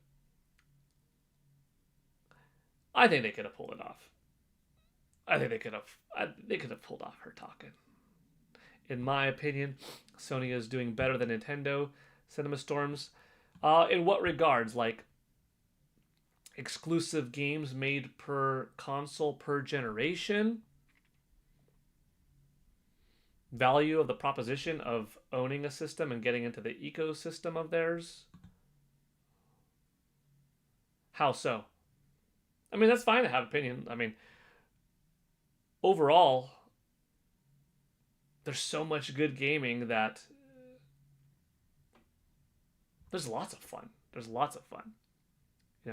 I think they could have pulled it off. I think they could have pulled off her talking. In my opinion, Sony is doing better than Nintendo Cinema Storms. In what regards? Like exclusive games made per console per generation? Value of the proposition of owning a system and getting into the ecosystem of theirs? How so? I mean, that's fine to have opinion. I mean, overall, there's so much good gaming that there's lots of fun.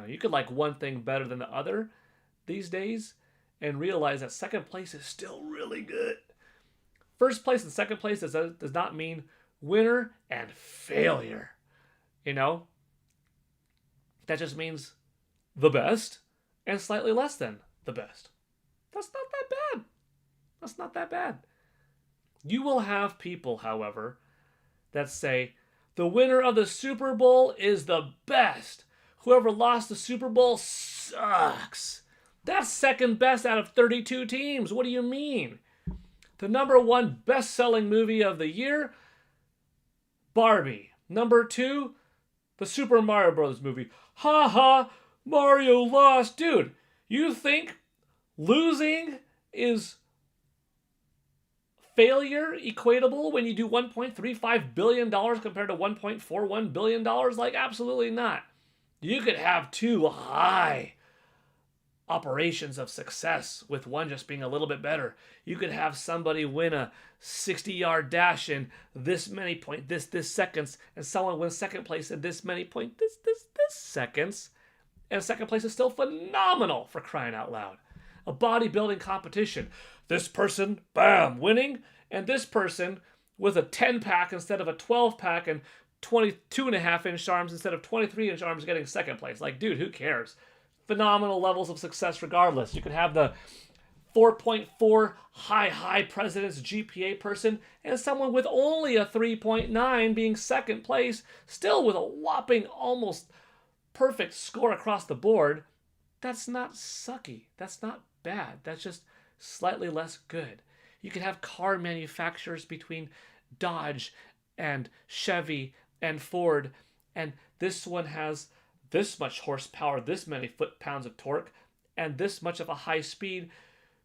You could like one thing better than the other these days and realize that second place is still really good. First place and second place does not mean winner and failure. That just means the best and slightly less than the best. That's not that bad. You will have people, however, that say, the winner of the Super Bowl is the best. Whoever lost the Super Bowl sucks. That's second best out of 32 teams. What do you mean? The number 1 best-selling movie of the year, Barbie. Number 2, the Super Mario Bros. Movie. Ha ha, Mario lost. Dude, you think losing is failure equatable when you do $1.35 billion compared to $1.41 billion? Like, absolutely not. You could have 2 high operations of success, with one just being a little bit better. You could have somebody win a 60-yard dash in this many this seconds, and someone win second place in this many this seconds, and second place is still phenomenal, for crying out loud. A bodybuilding competition. This person, bam, winning, and this person with a 10-pack instead of a 12-pack and 22.5-inch arms instead of 23-inch arms getting second place. Like, dude, who cares? Phenomenal levels of success regardless. You could have the 4.4 high president's GPA person and someone with only a 3.9 being second place, still with a whopping almost perfect score across the board. That's not sucky. That's not bad. That's just slightly less good. You could have car manufacturers between Dodge and Chevy and Ford, and this one has this much horsepower, this many foot-pounds of torque, and this much of a high speed.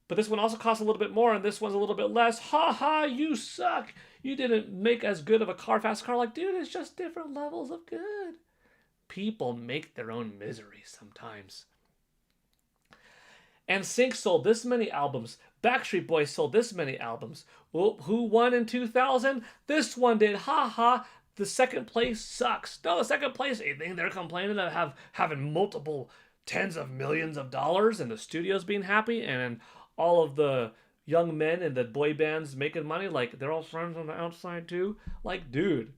But this one also costs a little bit more, and this one's a little bit less. Ha ha, you suck. You didn't make as good of a car, fast car. Like, dude, it's just different levels of good. People make their own misery sometimes. NSYNC sold this many albums. Backstreet Boys sold this many albums. Well, who won in 2000? This one did. Ha ha. The second place sucks. No, the second place, you think they're complaining of having multiple tens of millions of dollars and the studios being happy and all of the young men and the boy bands making money? Like, they're all friends on the outside too? Like, dude,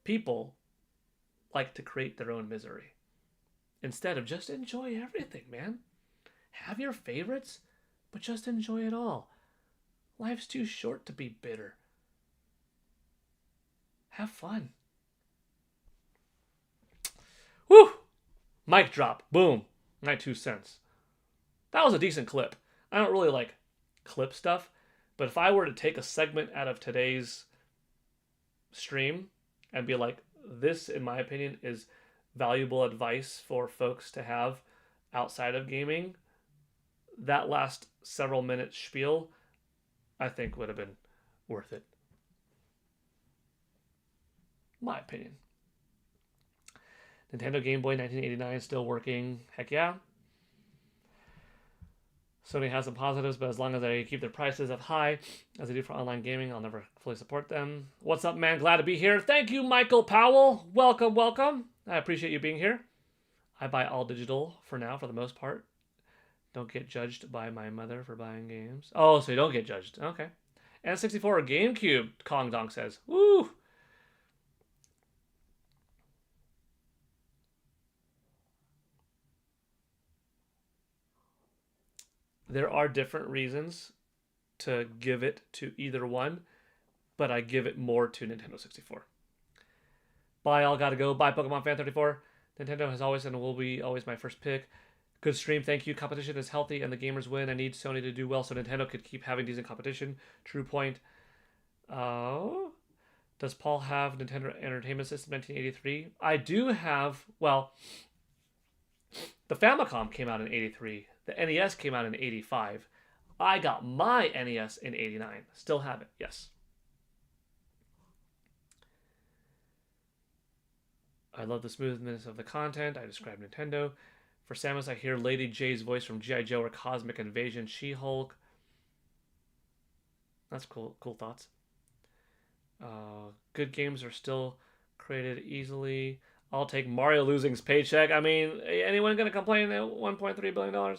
people like to create their own misery instead of just enjoy everything, man. Have your favorites, but just enjoy it all. Life's too short to be bitter. Have fun. Whew! Mic drop. Boom. My 2 cents. That was a decent clip. I don't really like clip stuff, but if I were to take a segment out of today's stream and be like, this, in my opinion, is valuable advice for folks to have outside of gaming, that last several minute spiel, I think, would have been worth it. My opinion. Nintendo Game Boy 1989 still working. Heck yeah. Sony has some positives, but as long as they keep their prices up high, as they do for online gaming, I'll never fully support them. What's up, man? Glad to be here. Thank you, Michael Powell. Welcome, welcome. I appreciate you being here. I buy all digital for now, for the most part. Don't get judged by my mother for buying games. Oh, so you don't get judged. Okay. N64 or GameCube, Kong Donk says. Woo! There are different reasons to give it to either one, but I give it more to Nintendo 64. Bye, all gotta go. Bye, Pokemon Fan 34. Nintendo has always and will be always my first pick. Good stream, thank you. Competition is healthy and the gamers win. I need Sony to do well so Nintendo could keep having decent competition. True point. Oh, does Paul have Nintendo Entertainment System 1983? I do have, well, the Famicom came out in 83. The NES came out in 85. I got my NES in 89. Still have it, yes. I love the smoothness of the content. I describe Nintendo. For Samus, I hear Lady J's voice from G.I. Joe or Cosmic Invasion, She-Hulk. That's cool thoughts. Good games are still created easily. I'll take Mario losing's paycheck. I mean, anyone going to complain at $1.3 billion?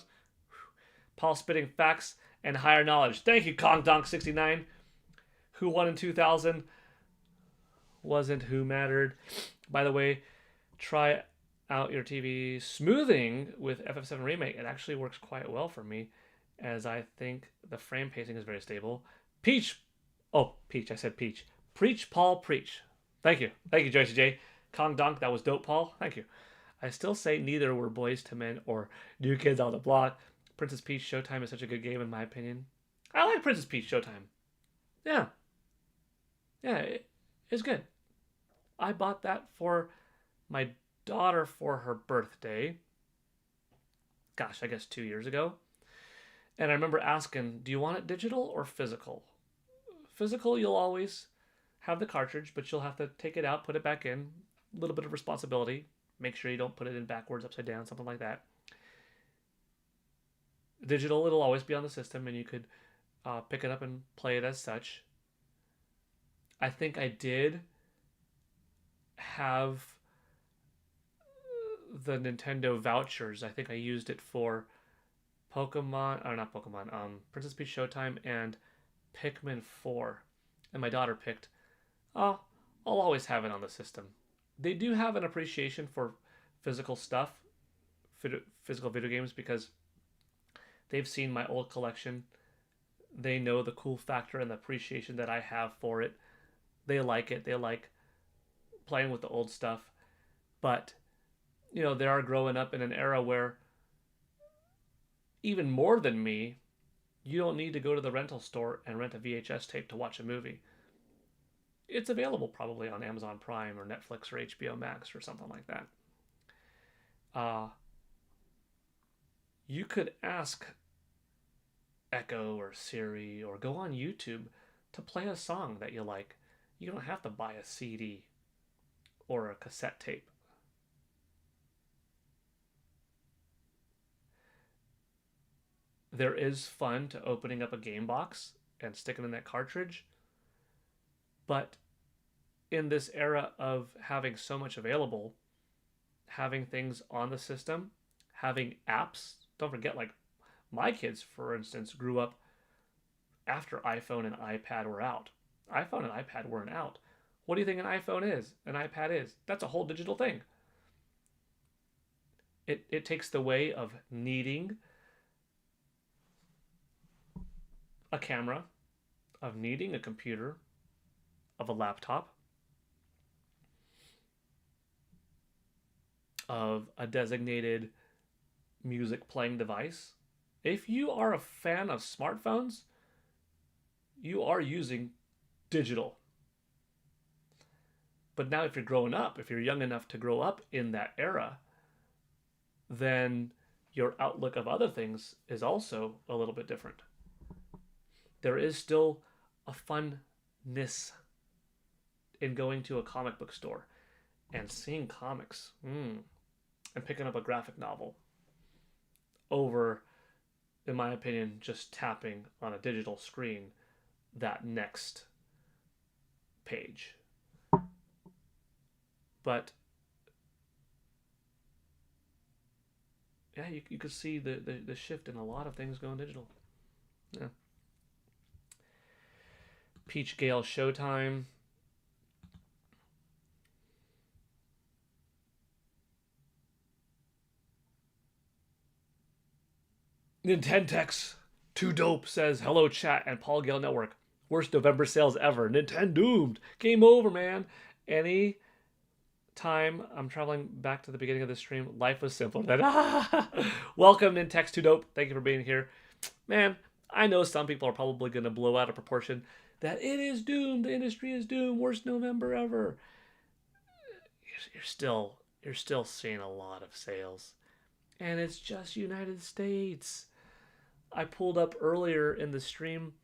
Paul spitting facts and higher knowledge. Thank you, KongDonk69. Who won in 2000? Wasn't who mattered. By the way, try out your TV smoothing with FF7 Remake. It actually works quite well for me, as I think the frame pacing is very stable. Peach. Oh, Peach. I said Peach. Preach, Paul, preach. Thank you. Thank you, Joyce J. Kong Donk, that was dope, Paul. Thank you. I still say neither were Boys to Men or New Kids on the Block. Princess Peach Showtime is such a good game, in my opinion. I like Princess Peach Showtime. Yeah. Yeah, it's good. I bought that for my daughter for her birthday. Gosh, I guess 2 years ago. And I remember asking, do you want it digital or physical? Physical, you'll always have the cartridge, but you'll have to take it out, put it back in. A little bit of responsibility. Make sure you don't put it in backwards, upside down, something like that. Digital, it'll always be on the system, and you could pick it up and play it as such. I think I did have the Nintendo vouchers. I think I used it for Pokemon, or not Pokemon, Princess Peach Showtime and Pikmin 4. And my daughter picked, oh, I'll always have it on the system. They do have an appreciation for physical stuff, physical video games, because they've seen my old collection. They know the cool factor and the appreciation that I have for it. They like it. They like playing with the old stuff. But, they are growing up in an era where, even more than me, you don't need to go to the rental store and rent a VHS tape to watch a movie. It's available probably on Amazon Prime or Netflix or HBO Max or something like that. You could ask Echo or Siri or go on YouTube to play a song that you like. You don't have to buy a CD or a cassette tape. There is fun to opening up a game box and sticking in that cartridge, but in this era of having so much available, having things on the system, having apps, don't forget, like, my kids, for instance, grew up after iPhone and iPad were out. iPhone and iPad weren't out. What do you think an iPhone is? An iPad is? That's a whole digital thing. It takes the way of needing a camera, of needing a computer, of a laptop, of a designated music playing device. If you are a fan of smartphones, you are using digital. But now if you're growing up, if you're young enough to grow up in that era, then your outlook of other things is also a little bit different. There is still a funness in going to a comic book store and seeing comics and picking up a graphic novel over, in my opinion, just tapping on a digital screen that next page. But yeah, you could see the shift in a lot of things going digital. Yeah. Peach Gale Showtime. Nintendex Too Dope says, hello chat and Paul Gale Network. Worst November sales ever. Nintendo doomed. Game over, man. Any time I'm traveling back to the beginning of the stream, life was simpler than Welcome Nintendex Too Dope. Thank you for being here. Man, I know some people are probably going to blow out of proportion that it is doomed, the industry is doomed, worst November ever. You're still seeing a lot of sales. And it's just United States. I pulled up earlier in the stream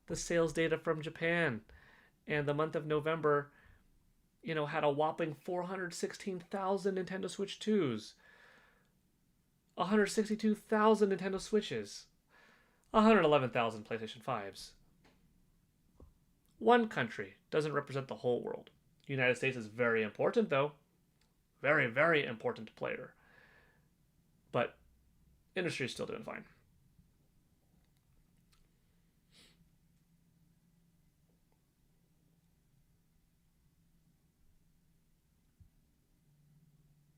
the sales data from Japan. And the month of November, had a whopping 416,000 Nintendo Switch 2s. 162,000 Nintendo Switches. 111,000 PlayStation 5s. One country doesn't represent the whole world. The United States is very important, though. Very, very important player. But industry is still doing fine.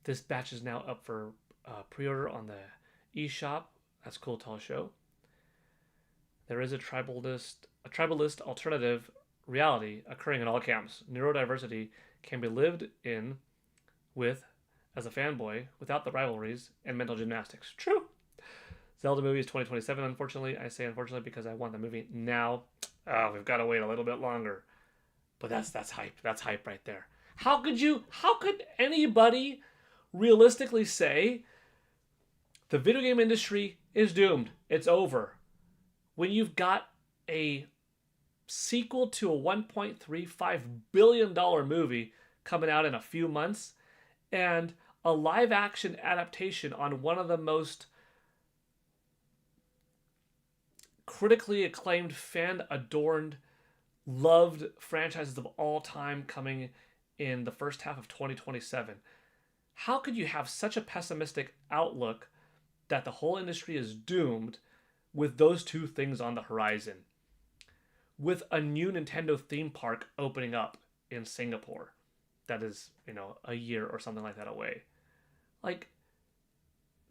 This batch is now up for pre-order on the eShop. That's cool, tall show. There is a tribalist alternative reality occurring in all camps. Neurodiversity can be lived in with as a fanboy without the rivalries and mental gymnastics. True. Zelda movie is 2027, unfortunately. I say unfortunately because I want the movie now. We've got to wait a little bit longer. But that's hype. That's hype right there. How could anybody realistically say the video game industry is doomed? It's over. When you've got a sequel to a $1.35 billion movie coming out in a few months and a live action adaptation on one of the most critically acclaimed, fan adorned, loved franchises of all time coming in the first half of 2027. How could you have such a pessimistic outlook that the whole industry is doomed with those two things on the horizon? With a new Nintendo theme park opening up in Singapore that is, a year or something like that away. Like,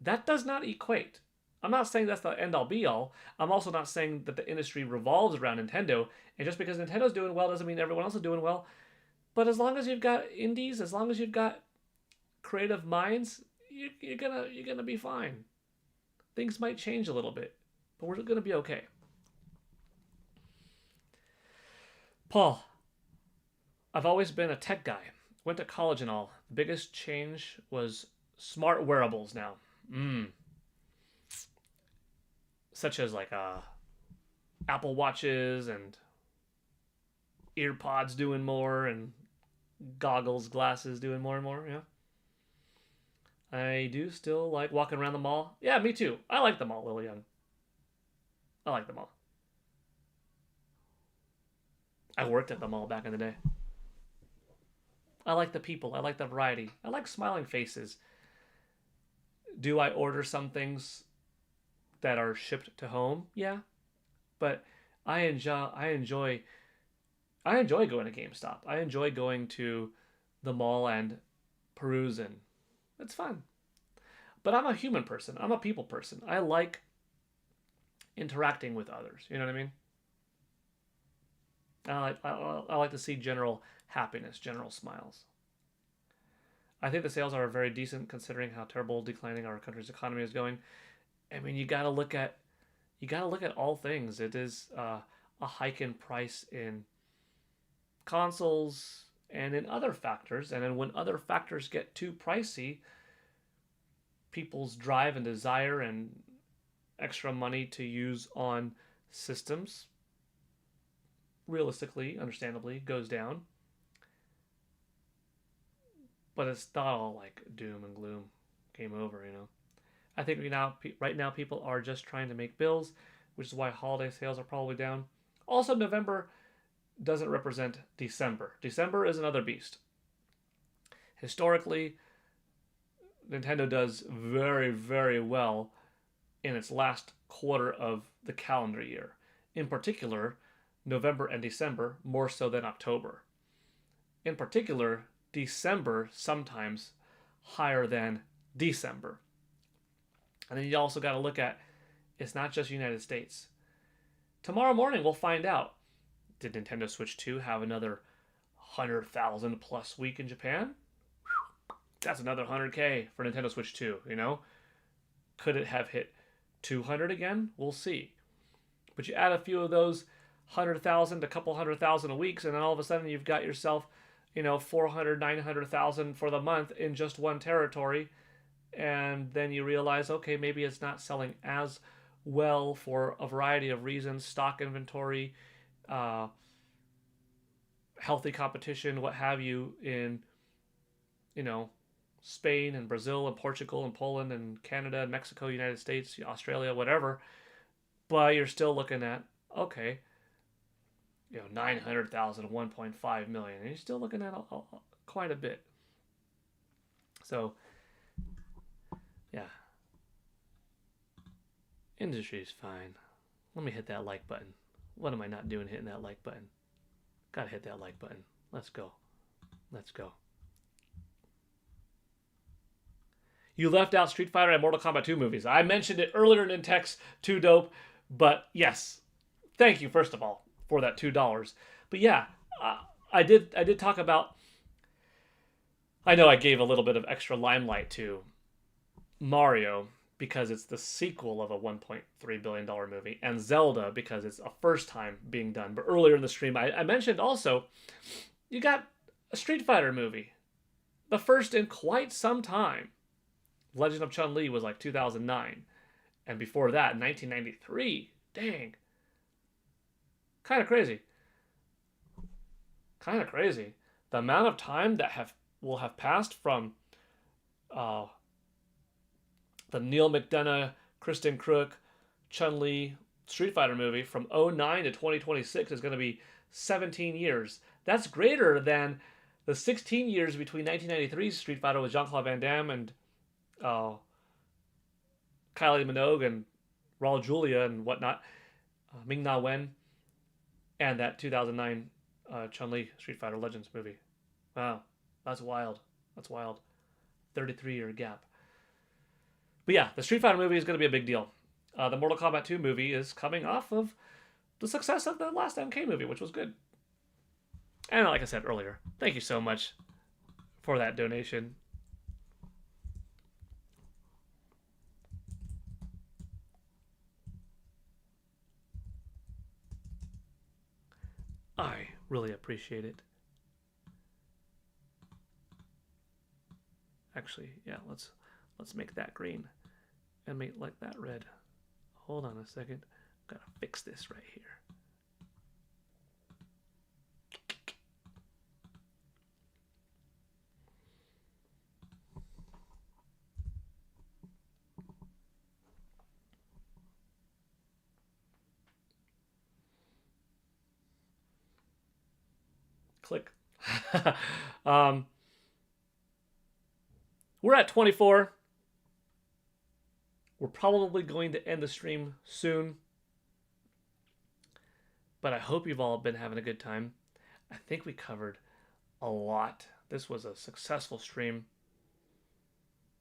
that does not equate. I'm not saying that's the end all be all. I'm also not saying that the industry revolves around Nintendo, and just because Nintendo's doing well doesn't mean everyone else is doing well. But as long as you've got indies, as long as you've got creative minds, you're gonna be fine. Things might change a little bit, but we're gonna be okay. Paul, I've always been a tech guy. Went to college and all. The biggest change was smart wearables now. Such as like Apple Watches and earpods doing more and goggles, glasses doing more and more, yeah. I do still like walking around the mall. Yeah, me too. I like the mall, Lil Young. I like the mall. I worked at the mall back in the day. I like the people. I like the variety. I like smiling faces. Do I order some things that are shipped to home? Yeah. But I enjoy going to GameStop. I enjoy going to the mall and perusing. It's fun. But I'm a human person. I'm a people person. I like interacting with others. You know what I mean? I like to see general happiness, general smiles. I think the sales are very decent considering how terrible declining our country's economy is going. I mean, you gotta look at all things. It is a hike in price in consoles and in other factors, and then when other factors get too pricey, people's drive and desire and extra money to use on systems realistically, understandably, goes down. But it's not all like doom and gloom, game over, I think right now people are just trying to make bills, which is why holiday sales are probably down. Also, November doesn't represent December. December is another beast. Historically, Nintendo does very, very well in its last quarter of the calendar year. In particular, November and December, more so than October. In particular, December sometimes higher than December. And then you also got to look at, it's not just United States. Tomorrow morning we'll find out. Did Nintendo Switch 2 have another 100,000 plus week in Japan? That's another 100K for Nintendo Switch 2, Could it have hit 200 again? We'll see. But you add a few of those 100,000, a couple 100,000 a week, and then all of a sudden you've got yourself, 400, 900,000 for the month in just one territory. And then you realize, okay, maybe it's not selling as well for a variety of reasons, stock inventory, healthy competition, what have you, in, Spain and Brazil and Portugal and Poland and Canada and Mexico, United States, Australia, whatever. But you're still looking at, okay, 900,000, 1.5 million, and you're still looking at quite a bit. So, yeah. Industry's fine. Let me hit that like button. What am I not doing hitting that like button? Gotta hit that like button. Let's go. Let's go. You left out Street Fighter and Mortal Kombat 2 movies. I mentioned it earlier in text, too dope. But yes, thank you, first of all, for that $2. But yeah, I did talk about, I know I gave a little bit of extra limelight to Mario because it's the sequel of a $1.3 billion movie, and Zelda because it's a first time being done. But earlier in the stream, I mentioned also, you got a Street Fighter movie, the first in quite some time. Legend of Chun-Li was like 2009. And before that, 1993. Dang. Kind of crazy. Kind of crazy. The amount of time that will have passed from the Neil McDonough, Kristen Crook, Chun-Li Street Fighter movie from '09 to 2026 is going to be 17 years. That's greater than the 16 years between 1993's Street Fighter with Jean-Claude Van Damme and uh, Kylie Minogue and Raul Julia and whatnot, Ming Na Wen, and that 2009 Chun-Li Street Fighter Legends movie. Wow, that's wild. That's wild. 33-year gap. But yeah, the Street Fighter movie is going to be a big deal. The Mortal Kombat 2 movie is coming off of the success of the last MK movie, which was good. And like I said earlier, thank you so much for that donation. I really appreciate it. Actually, yeah, let's make that green and make like that red. Hold on a second. Gotta fix this right here. Click. We're at 24. We're probably going to end the stream soon. But I hope you've all been having a good time. I think we covered a lot. This was a successful stream.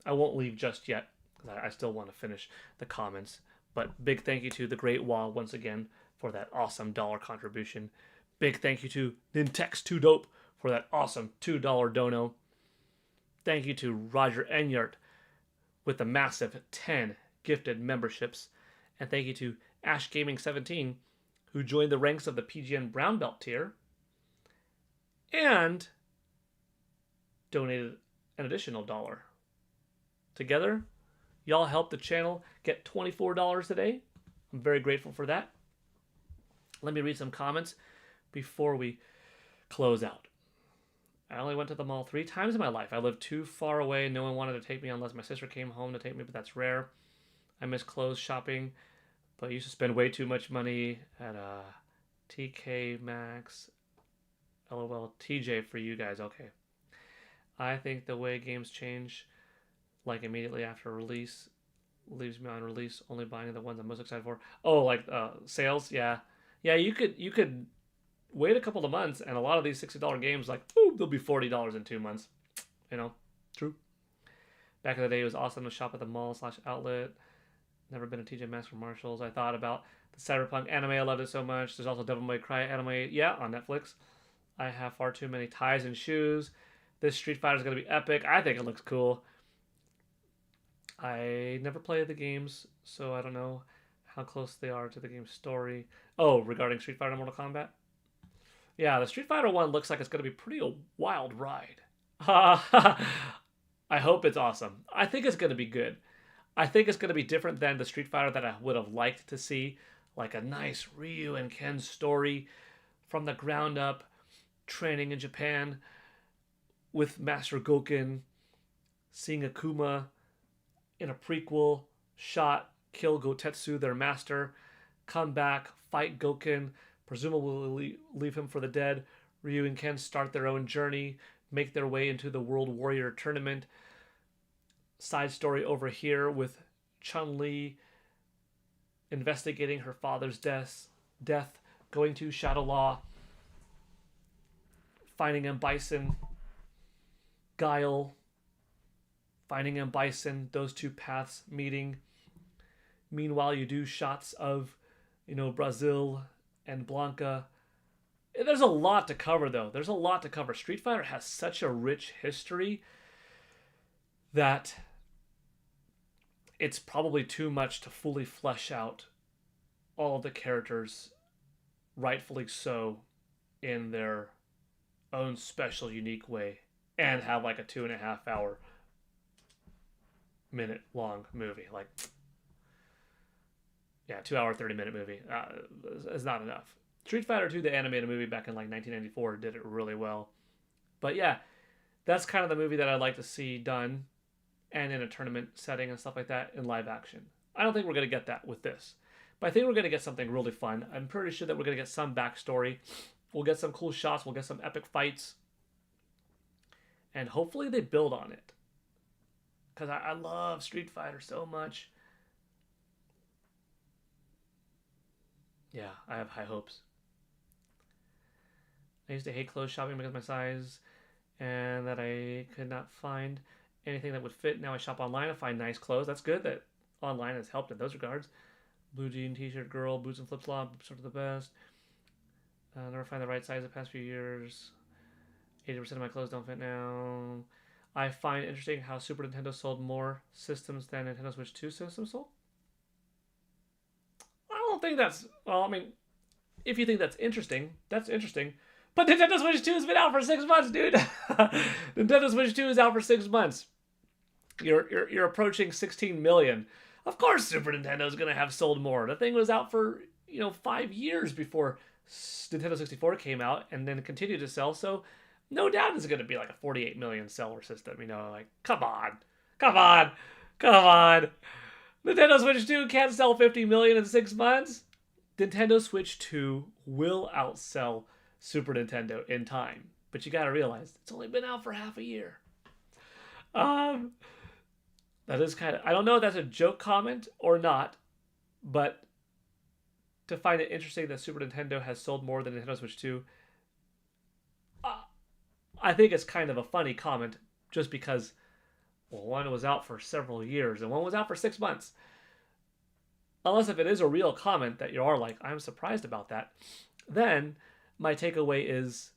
I won't leave just yet because I still want to finish the comments. But big thank you to the Great Wall once again for that awesome dollar contribution. Big thank you to Nintex2Dope for that awesome $2 dono. Thank you to Roger Enyart with the massive 10 gifted memberships. And thank you to Ash Gaming 17 who joined the ranks of the PGN Brown Belt tier and donated an additional $1. Together, y'all helped the channel get $24 today. I'm very grateful for that. Let me read some comments before we close out. I only went to the mall 3 times in my life. I lived too far away. No one wanted to take me unless my sister came home to take me, but that's rare. I miss clothes shopping, but I used to spend way too much money at TK Maxx. LOL, TJ for you guys. Okay. I think the way games change, like immediately after release, leaves me on release only buying the ones I'm most excited for. Oh, like sales? Yeah. Yeah, you could wait a couple of months, and a lot of these $60 games, like, ooh, they'll be $40 in 2 months. You know, true. Back in the day, it was awesome to shop at the mall/outlet. Never been a TJ Maxx or Marshalls. I thought about the Cyberpunk anime. I loved it so much. There's also Devil May Cry anime. Yeah, on Netflix. I have far too many ties and shoes. This Street Fighter is going to be epic. I think it looks cool. I never played the games, so I don't know how close they are to the game's story. Oh, regarding Street Fighter and Mortal Kombat? Yeah, the Street Fighter one looks like it's going to be pretty a wild ride. I hope it's awesome. I think it's going to be good. I think it's going to be different than the Street Fighter that I would have liked to see. Like a nice Ryu and Ken story from the ground up, training in Japan with Master Goken, seeing Akuma in a prequel shot, kill Gotetsu, their master, come back, fight Goken, presumably leave him for the dead. Ryu and Ken start their own journey, make their way into the World Warrior Tournament. Side story over here with Chun-Li investigating her father's death, going to Shadow Law, finding M. Bison, Gale, finding M. Bison, those two paths meeting. Meanwhile, you do shots of, Brazil and Blanca. There's a lot to cover, though. There's a lot to cover. Street Fighter has such a rich history that it's probably too much to fully flesh out all of the characters, rightfully so, in their own special, unique way, and have like a 2.5 hour minute long movie. Like, yeah, 2 hour, 30-minute movie is not enough. Street Fighter 2, the animated movie back in like 1994, did it really well. But yeah, that's kind of the movie that I'd like to see done, and in a tournament setting and stuff like that in live action. I don't think we're going to get that with this. But I think we're going to get something really fun. I'm pretty sure that we're going to get some backstory. We'll get some cool shots. We'll get some epic fights. And hopefully they build on it. Because I love Street Fighter so much. Yeah, I have high hopes. I used to hate clothes shopping because of my size and that I could not find anything that would fit. Now I shop online and find nice clothes. That's good that online has helped in those regards. Blue jean, t-shirt, girl, boots and flip-flops, sort of the best. Never find the right size the past few years. 80% of my clothes don't fit now. I find interesting how Super Nintendo sold more systems than Nintendo Switch 2 systems sold. I don't think that's... Well, I mean, if you think that's interesting, that's interesting. But Nintendo Switch 2 has been out for 6 months, dude. Nintendo Switch 2 is out for 6 months. You're approaching 16 million. Of course Super Nintendo is going to have sold more. The thing was out for, 5 years before Nintendo 64 came out and then continued to sell. So no doubt it's going to be like a 48 million seller system. Come on. Nintendo Switch 2 can't sell 50 million in 6 months. Nintendo Switch 2 will outsell Super Nintendo in time. But you got to realize it's only been out for half a year. That is kind of... I don't know if that's a joke comment or not, but to find it interesting that Super Nintendo has sold more than Nintendo Switch 2, I think it's kind of a funny comment just because, well, one was out for several years and one was out for 6 months. Unless if it is a real comment that you are like, I'm surprised about that, then my takeaway is,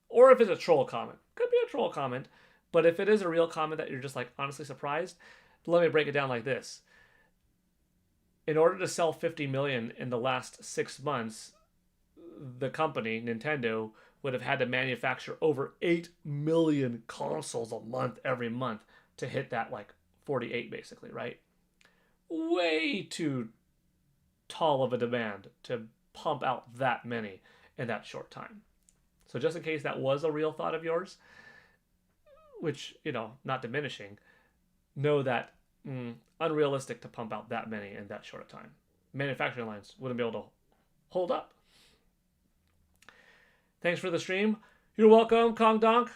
or if it's a troll comment, could be a troll comment, but if it is a real comment that you're just like honestly surprised, let me break it down like this. In order to sell 50 million in the last 6 months, the company, Nintendo, would have had to manufacture over 8 million consoles a month every month to hit that 48 basically, right? Way too tall of a demand to pump out that many in that short time. So just in case that was a real thought of yours, which, not diminishing, know that unrealistic to pump out that many in that short a time. Manufacturing lines wouldn't be able to hold up. Thanks for the stream. You're welcome, Kong Donk.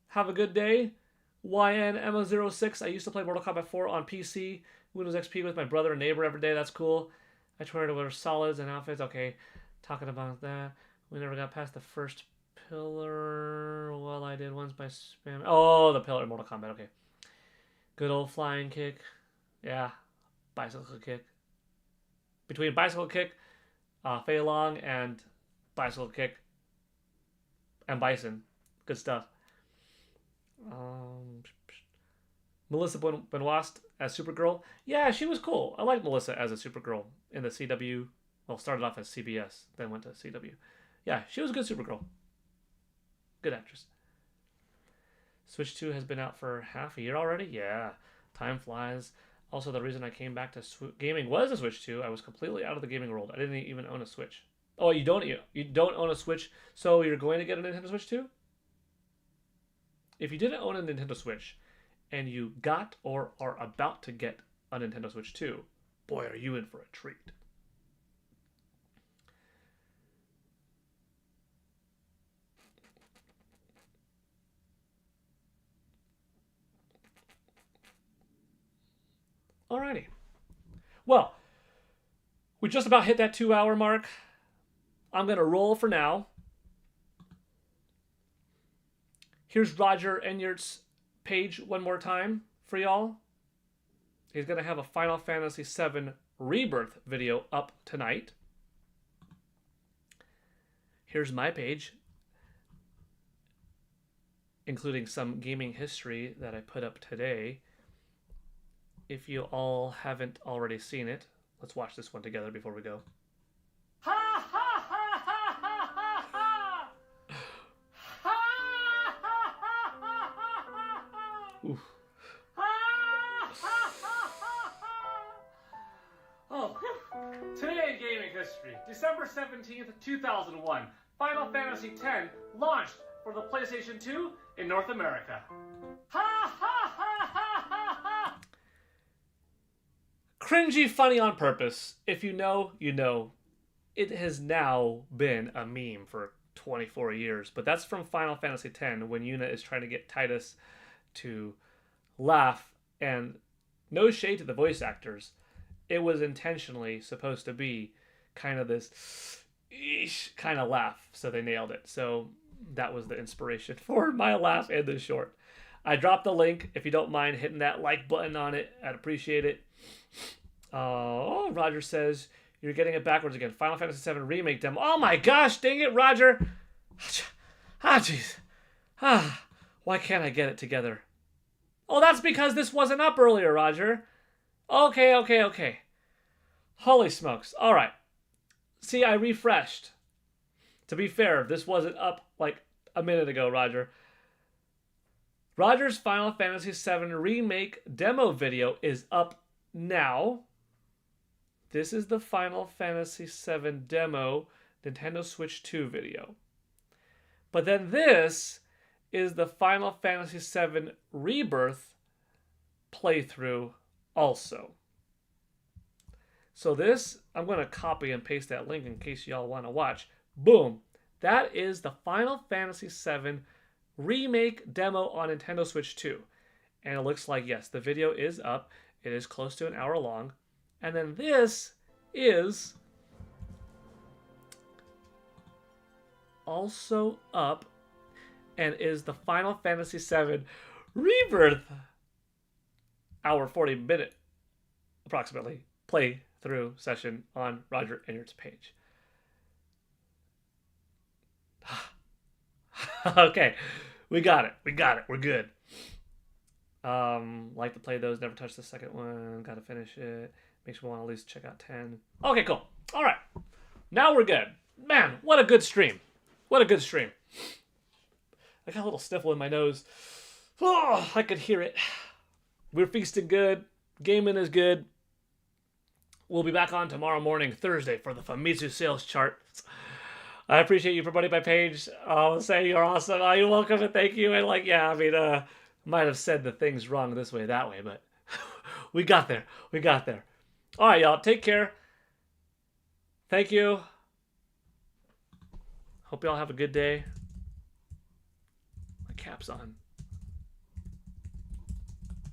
Have a good day. YNMA06. I used to play Mortal Kombat 4 on PC, Windows XP with my brother and neighbor every day. That's cool. I try to wear solids and outfits. Okay, talking about that. We never got past the first pillar. Well, I did once by spam. Oh, the pillar in Mortal Kombat. Okay. Good old flying kick. Yeah. Bicycle kick. Between bicycle kick, Fei Long, and bicycle kick, and Bison. Good stuff. Melissa Benoist as Supergirl. Yeah, she was cool. I like Melissa as a Supergirl in the CW. Well, started off as CBS, then went to CW. Yeah, she was a good Supergirl. Good actress. Switch 2 has been out for half a year already? Yeah, time flies. Also, the reason I came back to gaming was the Switch 2. I was completely out of the gaming world. I didn't even own a Switch. Oh, you don't own a Switch, so you're going to get a Nintendo Switch 2? If you didn't own a Nintendo Switch, and you got or are about to get a Nintendo Switch 2, boy, are you in for a treat. Alrighty. Well, we just about hit that 2-hour mark. I'm going to roll for now. Here's Roger Enyart's page one more time for y'all. He's going to have a Final Fantasy VII Rebirth video up tonight. Here's my page, including some gaming history that I put up today. If you all haven't already seen it, let's watch this one together before we go. Ha ha ha ha ha ha ha! Ha ha ha ha ha ha! Oof. Ha ha ha ha ha! Oh, today in gaming history, December 17th, 2001, Final Fantasy X launched for the PlayStation 2 in North America. Ha ha ha ha ha ha! cringy funny on purpose. If you know, you know. It has now been a meme for 24 years, but that's from Final Fantasy X when Yuna is trying to get Tidus to laugh, and no shade to the voice actors. It was intentionally supposed to be kind of this kind of laugh, so they nailed it. So that was the inspiration for my laugh in this short. I dropped the link. If you don't mind hitting that like button on it, I'd appreciate it. Oh, Roger says, you're getting it backwards again. Final Fantasy VII Remake demo. Oh my gosh, dang it, Roger. Ah, jeez. Ah, why can't I get it together? Oh, that's because this wasn't up earlier, Roger. Okay. Holy smokes. All right. See, I refreshed. To be fair, this wasn't up like a minute ago, Roger. Roger's Final Fantasy VII Remake demo video is up now. This is the Final Fantasy VII demo Nintendo Switch 2 video. But then this is the Final Fantasy VII Rebirth playthrough also. So this, I'm going to copy and paste that link in case y'all want to watch. Boom. That is the Final Fantasy VII Remake demo on Nintendo Switch 2. And it looks like, yes, the video is up. It is close to an hour long. And then this is also up and is the Final Fantasy VII Rebirth hour 40-minute approximately playthrough session on Roger Enyart's page. Okay, we got it. We're good. Like to play those. Never touched the second one. Got to finish it. Makes me want to at least check out 10. Okay, cool. All right, now we're good. Man, what a good stream. I got a little sniffle in my nose. Oh, I could hear it. We're feasting good. Gaming is good. We'll be back on tomorrow morning, Thursday, for the Famitsu sales chart. I appreciate you for promoting my page. I'll say you're awesome. Oh, you're welcome and thank you. And might have said the things wrong this way, that way, but we got there. All right, y'all. Take care. Thank you. Hope y'all have a good day. My cap's on.